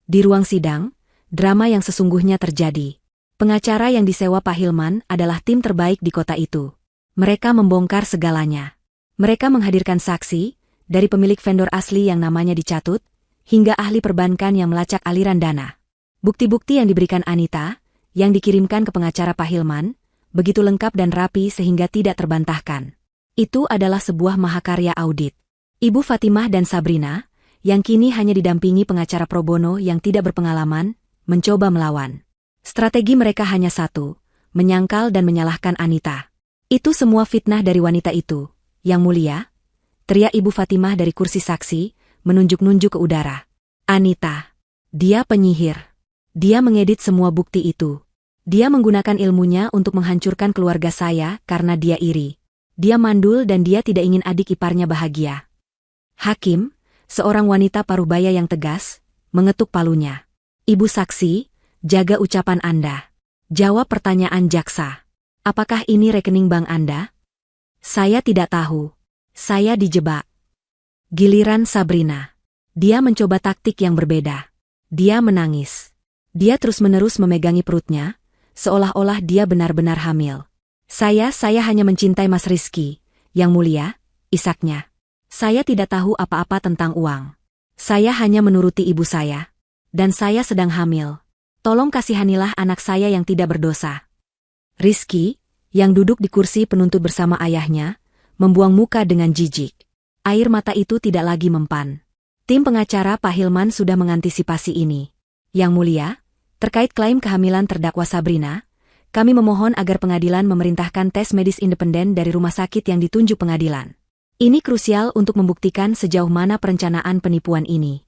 Di ruang sidang, drama yang sesungguhnya terjadi. Pengacara yang disewa Pak Hilman adalah tim terbaik di kota itu. Mereka membongkar segalanya. Mereka menghadirkan saksi, dari pemilik vendor asli yang namanya dicatut, hingga ahli perbankan yang melacak aliran dana. Bukti-bukti yang diberikan Anita, yang dikirimkan ke pengacara Pak Hilman, begitu lengkap dan rapi sehingga tidak terbantahkan. Itu adalah sebuah mahakarya audit. Ibu Fatimah dan Sabrina, yang kini hanya didampingi pengacara pro bono yang tidak berpengalaman, mencoba melawan. Strategi mereka hanya satu, menyangkal dan menyalahkan Anita. Itu semua fitnah dari wanita itu, Yang Mulia, teriak Ibu Fatimah dari kursi saksi, menunjuk-nunjuk ke udara. Anita, dia penyihir. Dia mengedit semua bukti itu. Dia menggunakan ilmunya untuk menghancurkan keluarga saya karena dia iri. Dia mandul dan dia tidak ingin adik iparnya bahagia. Hakim, seorang wanita parubaya yang tegas, mengetuk palunya. Ibu saksi, jaga ucapan Anda. Jawab pertanyaan jaksa. Apakah ini rekening bank Anda? Saya tidak tahu. Saya dijebak. Giliran Sabrina. Dia mencoba taktik yang berbeda. Dia menangis. Dia terus-menerus memegangi perutnya, seolah-olah dia benar-benar hamil. Saya hanya mencintai Mas Rizky, Yang Mulia, isaknya. Saya tidak tahu apa-apa tentang uang. Saya hanya menuruti ibu saya. Dan saya sedang hamil. Tolong kasihanilah anak saya yang tidak berdosa. Rizky, yang duduk di kursi penuntut bersama ayahnya, membuang muka dengan jijik. Air mata itu tidak lagi mempan. Tim pengacara Pak Hilman sudah mengantisipasi ini. Yang mulia, terkait klaim kehamilan terdakwa Sabrina, kami memohon agar pengadilan memerintahkan tes medis independen dari rumah sakit yang ditunjuk pengadilan. Ini krusial untuk membuktikan sejauh mana perencanaan penipuan ini.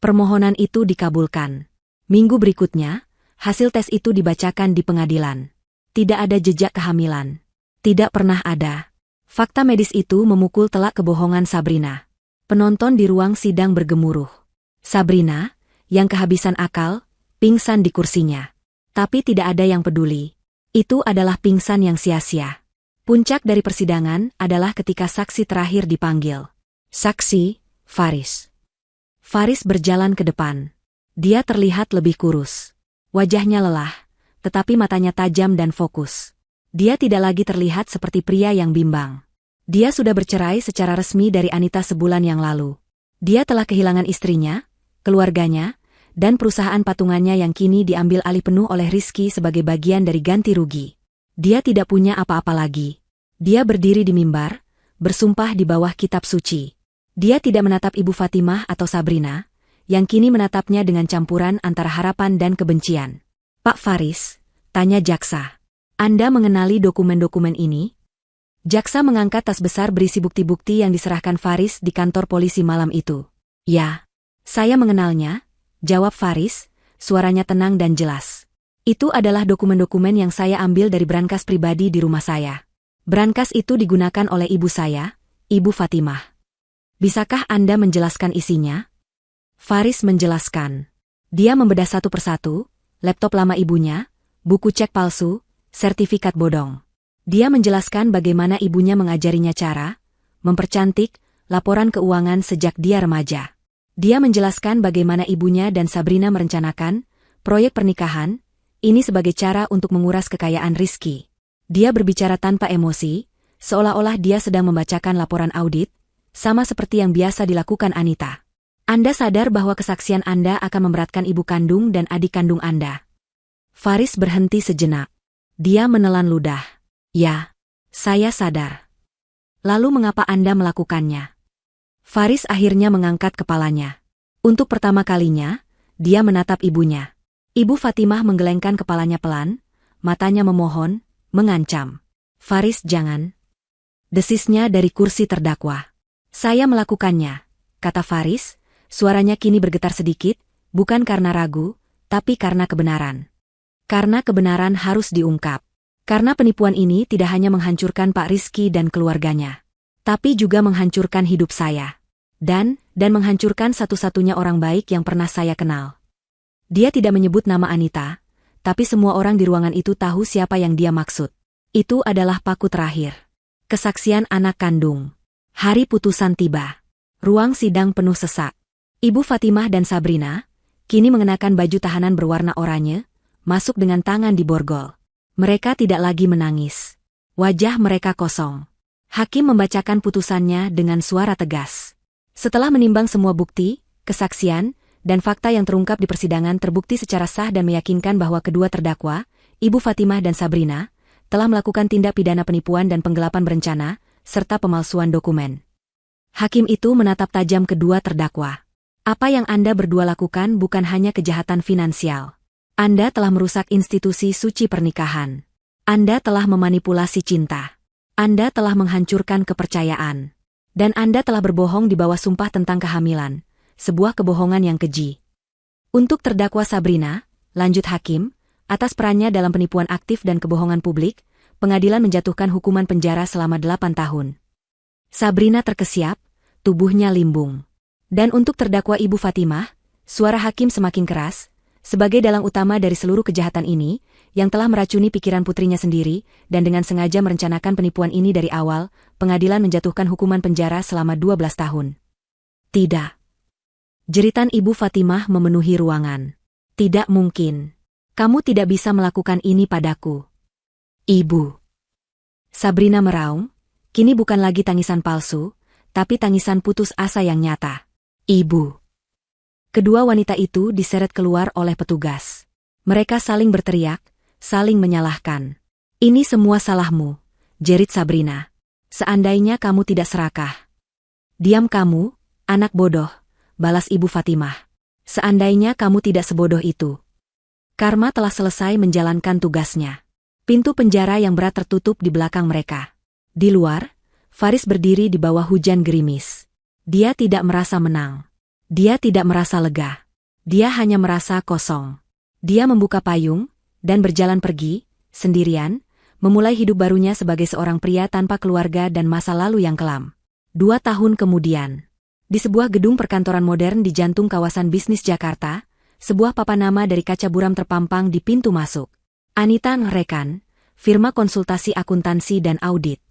Permohonan itu dikabulkan. Minggu berikutnya, hasil tes itu dibacakan di pengadilan. Tidak ada jejak kehamilan. Tidak pernah ada. Fakta medis itu memukul telak kebohongan Sabrina. Penonton di ruang sidang bergemuruh. Sabrina, yang kehabisan akal, pingsan di kursinya. Tapi tidak ada yang peduli. Itu adalah pingsan yang sia-sia. Puncak dari persidangan adalah ketika saksi terakhir dipanggil. Saksi, Faris. Faris berjalan ke depan. Dia terlihat lebih kurus. Wajahnya lelah, tetapi matanya tajam dan fokus. Dia tidak lagi terlihat seperti pria yang bimbang. Dia sudah bercerai secara resmi dari Anita sebulan yang lalu. Dia telah kehilangan istrinya, keluarganya, dan perusahaan patungannya yang kini diambil alih penuh oleh Rizky sebagai bagian dari ganti rugi. Dia tidak punya apa-apa lagi. Dia berdiri di mimbar, bersumpah di bawah kitab suci. Dia tidak menatap Ibu Fatimah atau Sabrina, yang kini menatapnya dengan campuran antara harapan dan kebencian. Pak Faris, tanya jaksa. Anda mengenali dokumen-dokumen ini? Jaksa mengangkat tas besar berisi bukti-bukti yang diserahkan Faris di kantor polisi malam itu. Ya, saya mengenalnya, jawab Faris, suaranya tenang dan jelas. Itu adalah dokumen-dokumen yang saya ambil dari brankas pribadi di rumah saya. Brankas itu digunakan oleh ibu saya, Ibu Fatimah. Bisakah Anda menjelaskan isinya? Faris menjelaskan. Dia membedah satu persatu, laptop lama ibunya, buku cek palsu, sertifikat bodong. Dia menjelaskan bagaimana ibunya mengajarinya cara mempercantik laporan keuangan sejak dia remaja. Dia menjelaskan bagaimana ibunya dan Sabrina merencanakan proyek pernikahan, ini sebagai cara untuk menguras kekayaan Rizky. Dia berbicara tanpa emosi, seolah-olah dia sedang membacakan laporan audit, sama seperti yang biasa dilakukan Anita. Anda sadar bahwa kesaksian Anda akan memberatkan ibu kandung dan adik kandung Anda. Faris berhenti sejenak. Dia menelan ludah. Ya, saya sadar. Lalu mengapa Anda melakukannya? Faris akhirnya mengangkat kepalanya. Untuk pertama kalinya, dia menatap ibunya. Ibu Fatimah menggelengkan kepalanya pelan, matanya memohon, mengancam. Faris, jangan. Desisnya dari kursi terdakwa. Saya melakukannya, kata Faris, suaranya kini bergetar sedikit, bukan karena ragu, tapi karena kebenaran. Karena kebenaran harus diungkap. Karena penipuan ini tidak hanya menghancurkan Pak Rizky dan keluarganya, tapi juga menghancurkan hidup saya. Dan menghancurkan satu-satunya orang baik yang pernah saya kenal. Dia tidak menyebut nama Anita, tapi semua orang di ruangan itu tahu siapa yang dia maksud. Itu adalah paku terakhir. Kesaksian anak kandung. Hari putusan tiba. Ruang sidang penuh sesak. Ibu Fatimah dan Sabrina, kini mengenakan baju tahanan berwarna oranye, masuk dengan tangan di borgol. Mereka tidak lagi menangis. Wajah mereka kosong. Hakim membacakan putusannya dengan suara tegas. Setelah menimbang semua bukti, kesaksian, dan fakta yang terungkap di persidangan terbukti secara sah dan meyakinkan bahwa kedua terdakwa, Ibu Fatimah dan Sabrina, telah melakukan tindak pidana penipuan dan penggelapan berencana, serta pemalsuan dokumen. Hakim itu menatap tajam kedua terdakwa. Apa yang Anda berdua lakukan bukan hanya kejahatan finansial. Anda telah merusak institusi suci pernikahan. Anda telah memanipulasi cinta. Anda telah menghancurkan kepercayaan. Dan Anda telah berbohong di bawah sumpah tentang kehamilan, sebuah kebohongan yang keji. Untuk terdakwa Sabrina, lanjut Hakim, atas perannya dalam penipuan aktif dan kebohongan publik, pengadilan menjatuhkan hukuman penjara selama 8 tahun. Sabrina terkesiap, tubuhnya limbung. Dan untuk terdakwa Ibu Fatimah, suara Hakim semakin keras, sebagai dalang utama dari seluruh kejahatan ini, yang telah meracuni pikiran putrinya sendiri, dan dengan sengaja merencanakan penipuan ini dari awal, pengadilan menjatuhkan hukuman penjara selama 12 tahun. Tidak. Jeritan Ibu Fatimah memenuhi ruangan. Tidak mungkin. Kamu tidak bisa melakukan ini padaku. Ibu. Sabrina meraung, kini bukan lagi tangisan palsu, tapi tangisan putus asa yang nyata. Ibu. Kedua wanita itu diseret keluar oleh petugas. Mereka saling berteriak, saling menyalahkan. Ini semua salahmu, jerit Sabrina. Seandainya kamu tidak serakah. Diam kamu, anak bodoh, balas Ibu Fatimah. Seandainya kamu tidak sebodoh itu. Karma telah selesai menjalankan tugasnya. Pintu penjara yang berat tertutup di belakang mereka. Di luar, Faris berdiri di bawah hujan gerimis. Dia tidak merasa menang. Dia tidak merasa lega. Dia hanya merasa kosong. Dia membuka payung dan berjalan pergi, sendirian, memulai hidup barunya sebagai seorang pria tanpa keluarga dan masa lalu yang kelam. 2 tahun kemudian, di sebuah gedung perkantoran modern di jantung kawasan bisnis Jakarta, sebuah papan nama dari kaca buram terpampang di pintu masuk. Anita Rekan, firma konsultasi akuntansi dan audit.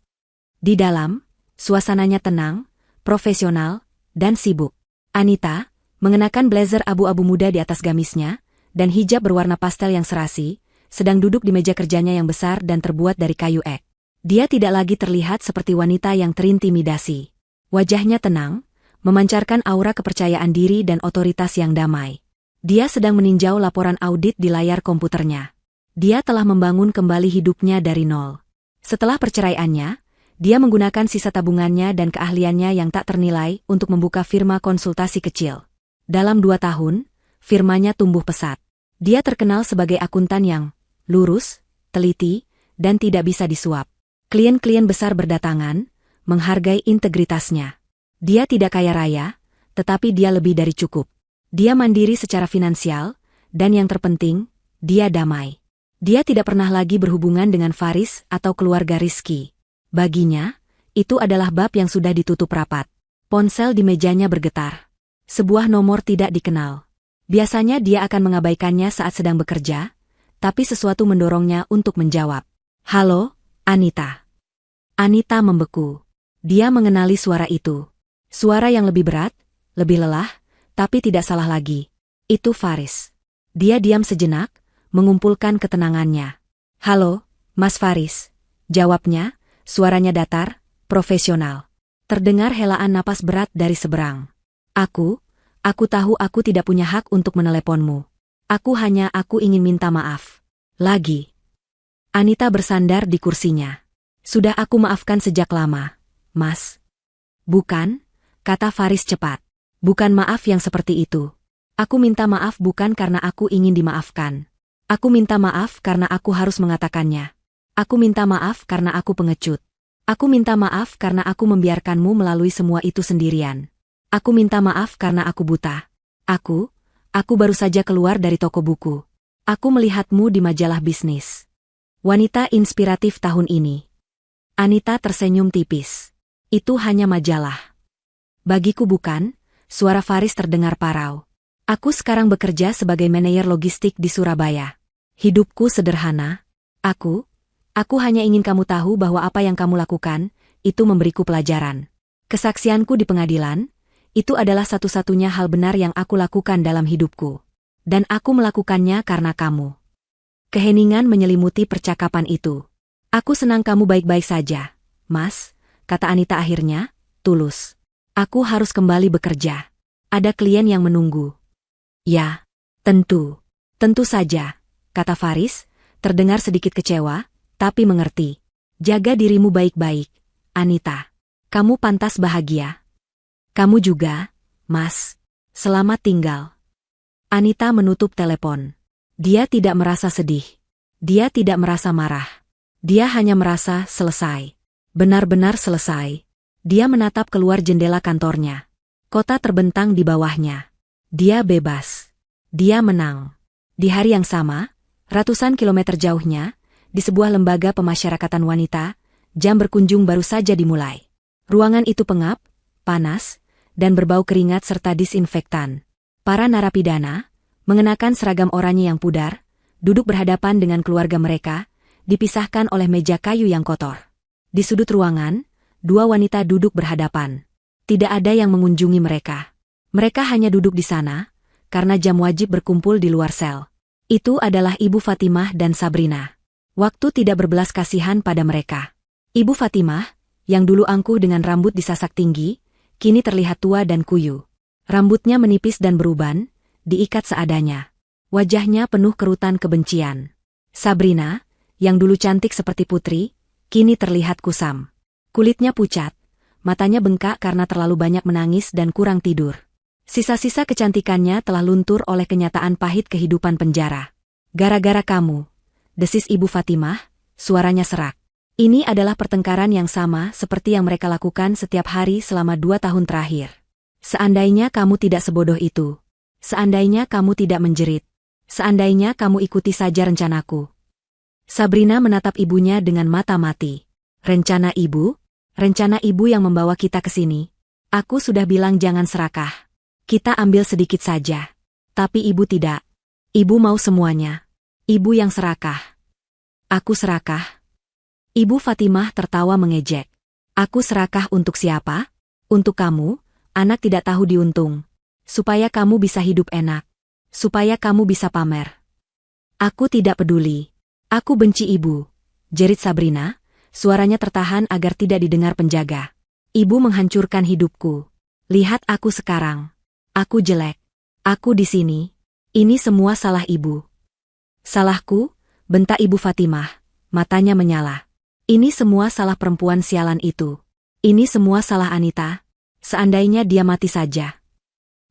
Di dalam, suasananya tenang, profesional, dan sibuk. Anita, mengenakan blazer abu-abu muda di atas gamisnya, dan hijab berwarna pastel yang serasi, sedang duduk di meja kerjanya yang besar dan terbuat dari kayu ek. Dia tidak lagi terlihat seperti wanita yang terintimidasi. Wajahnya tenang, memancarkan aura kepercayaan diri dan otoritas yang damai. Dia sedang meninjau laporan audit di layar komputernya. Dia telah membangun kembali hidupnya dari nol. Setelah perceraiannya, dia menggunakan sisa tabungannya dan keahliannya yang tak ternilai untuk membuka firma konsultasi kecil. Dalam 2 tahun, firmanya tumbuh pesat. Dia terkenal sebagai akuntan yang lurus, teliti, dan tidak bisa disuap. Klien-klien besar berdatangan, menghargai integritasnya. Dia tidak kaya raya, tetapi dia lebih dari cukup. Dia mandiri secara finansial, dan yang terpenting, dia damai. Dia tidak pernah lagi berhubungan dengan Faris atau keluarga Rizky. Baginya, itu adalah bab yang sudah ditutup rapat. Ponsel di mejanya bergetar. Sebuah nomor tidak dikenal. Biasanya dia akan mengabaikannya saat sedang bekerja, tapi sesuatu mendorongnya untuk menjawab. Halo, Anita. Anita membeku. Dia mengenali suara itu. Suara yang lebih berat, lebih lelah, tapi tidak salah lagi. Itu Faris. Dia diam sejenak, mengumpulkan ketenangannya. Halo, Mas Faris. Jawabnya, suaranya datar, profesional. Terdengar helaan napas berat dari seberang. Aku tahu aku tidak punya hak untuk meneleponmu. Aku ingin minta maaf. Lagi. Anita bersandar di kursinya. Sudah aku maafkan sejak lama, Mas. Bukan, kata Faris cepat. Bukan maaf yang seperti itu. Aku minta maaf bukan karena aku ingin dimaafkan. Aku minta maaf karena aku harus mengatakannya. Aku minta maaf karena aku pengecut. Aku minta maaf karena aku membiarkanmu melalui semua itu sendirian. Aku minta maaf karena aku buta. Aku baru saja keluar dari toko buku. Aku melihatmu di majalah bisnis. Wanita inspiratif tahun ini. Anita tersenyum tipis. Itu hanya majalah. Bagiku bukan, suara Faris terdengar parau. Aku sekarang bekerja sebagai manajer logistik di Surabaya. Hidupku sederhana. Aku hanya ingin kamu tahu bahwa apa yang kamu lakukan, itu memberiku pelajaran. Kesaksianku di pengadilan, itu adalah satu-satunya hal benar yang aku lakukan dalam hidupku. Dan aku melakukannya karena kamu. Keheningan menyelimuti percakapan itu. Aku senang kamu baik-baik saja, Mas, kata Anita akhirnya, tulus. Aku harus kembali bekerja. Ada klien yang menunggu. Ya, tentu saja, kata Faris, terdengar sedikit kecewa, tapi mengerti. Jaga dirimu baik-baik, Anita. Kamu pantas bahagia. Kamu juga, Mas. Selamat tinggal. Anita menutup telepon. Dia tidak merasa sedih. Dia tidak merasa marah. Dia hanya merasa selesai. Benar-benar selesai. Dia menatap keluar jendela kantornya. Kota terbentang di bawahnya. Dia bebas. Dia menang. Di hari yang sama, ratusan kilometer jauhnya, di sebuah lembaga pemasyarakatan wanita, jam berkunjung baru saja dimulai. Ruangan itu pengap, panas, dan berbau keringat serta disinfektan. Para narapidana, mengenakan seragam oranye yang pudar, duduk berhadapan dengan keluarga mereka, dipisahkan oleh meja kayu yang kotor. Di sudut ruangan, 2 wanita duduk berhadapan. Tidak ada yang mengunjungi mereka. Mereka hanya duduk di sana, karena jam wajib berkumpul di luar sel. Itu adalah Ibu Fatimah dan Sabrina. Waktu tidak berbelas kasihan pada mereka. Ibu Fatimah, yang dulu angkuh dengan rambut disasak tinggi, kini terlihat tua dan kuyu. Rambutnya menipis dan beruban, diikat seadanya. Wajahnya penuh kerutan kebencian. Sabrina, yang dulu cantik seperti putri, kini terlihat kusam. Kulitnya pucat, matanya bengkak karena terlalu banyak menangis dan kurang tidur. Sisa-sisa kecantikannya telah luntur oleh kenyataan pahit kehidupan penjara. Gara-gara kamu, desis Ibu Fatimah, suaranya serak. Ini adalah pertengkaran yang sama seperti yang mereka lakukan setiap hari selama 2 tahun terakhir. Seandainya kamu tidak sebodoh itu. Seandainya kamu tidak menjerit. Seandainya kamu ikuti saja rencanaku. Sabrina menatap ibunya dengan mata mati. Rencana ibu? Rencana ibu yang membawa kita ke sini. Aku sudah bilang jangan serakah. Kita ambil sedikit saja. Tapi ibu tidak. Ibu mau semuanya. Ibu yang serakah. Aku serakah? Ibu Fatimah tertawa mengejek. Aku serakah untuk siapa? Untuk kamu, anak tidak tahu diuntung. Supaya kamu bisa hidup enak. Supaya kamu bisa pamer. Aku tidak peduli. Aku benci ibu. Jerit Sabrina, suaranya tertahan agar tidak didengar penjaga. Ibu menghancurkan hidupku. Lihat aku sekarang. Aku jelek. Aku di sini. Ini semua salah ibu. Salahku? Bentak Ibu Fatimah. Matanya menyala. Ini semua salah perempuan sialan itu. Ini semua salah Anita. Seandainya dia mati saja.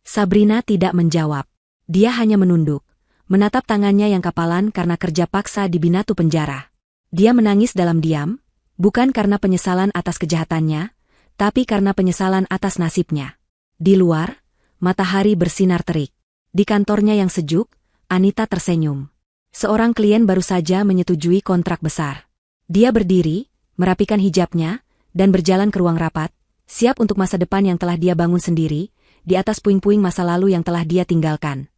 Sabrina tidak menjawab. Dia hanya menunduk, menatap tangannya yang kapalan karena kerja paksa di Binatu penjara. Dia menangis dalam diam, bukan karena penyesalan atas kejahatannya, tapi karena penyesalan atas nasibnya. Di luar, matahari bersinar terik. Di kantornya yang sejuk, Anita tersenyum. Seorang klien baru saja menyetujui kontrak besar. Dia berdiri, merapikan hijabnya, dan berjalan ke ruang rapat, siap untuk masa depan yang telah dia bangun sendiri, di atas puing-puing masa lalu yang telah dia tinggalkan.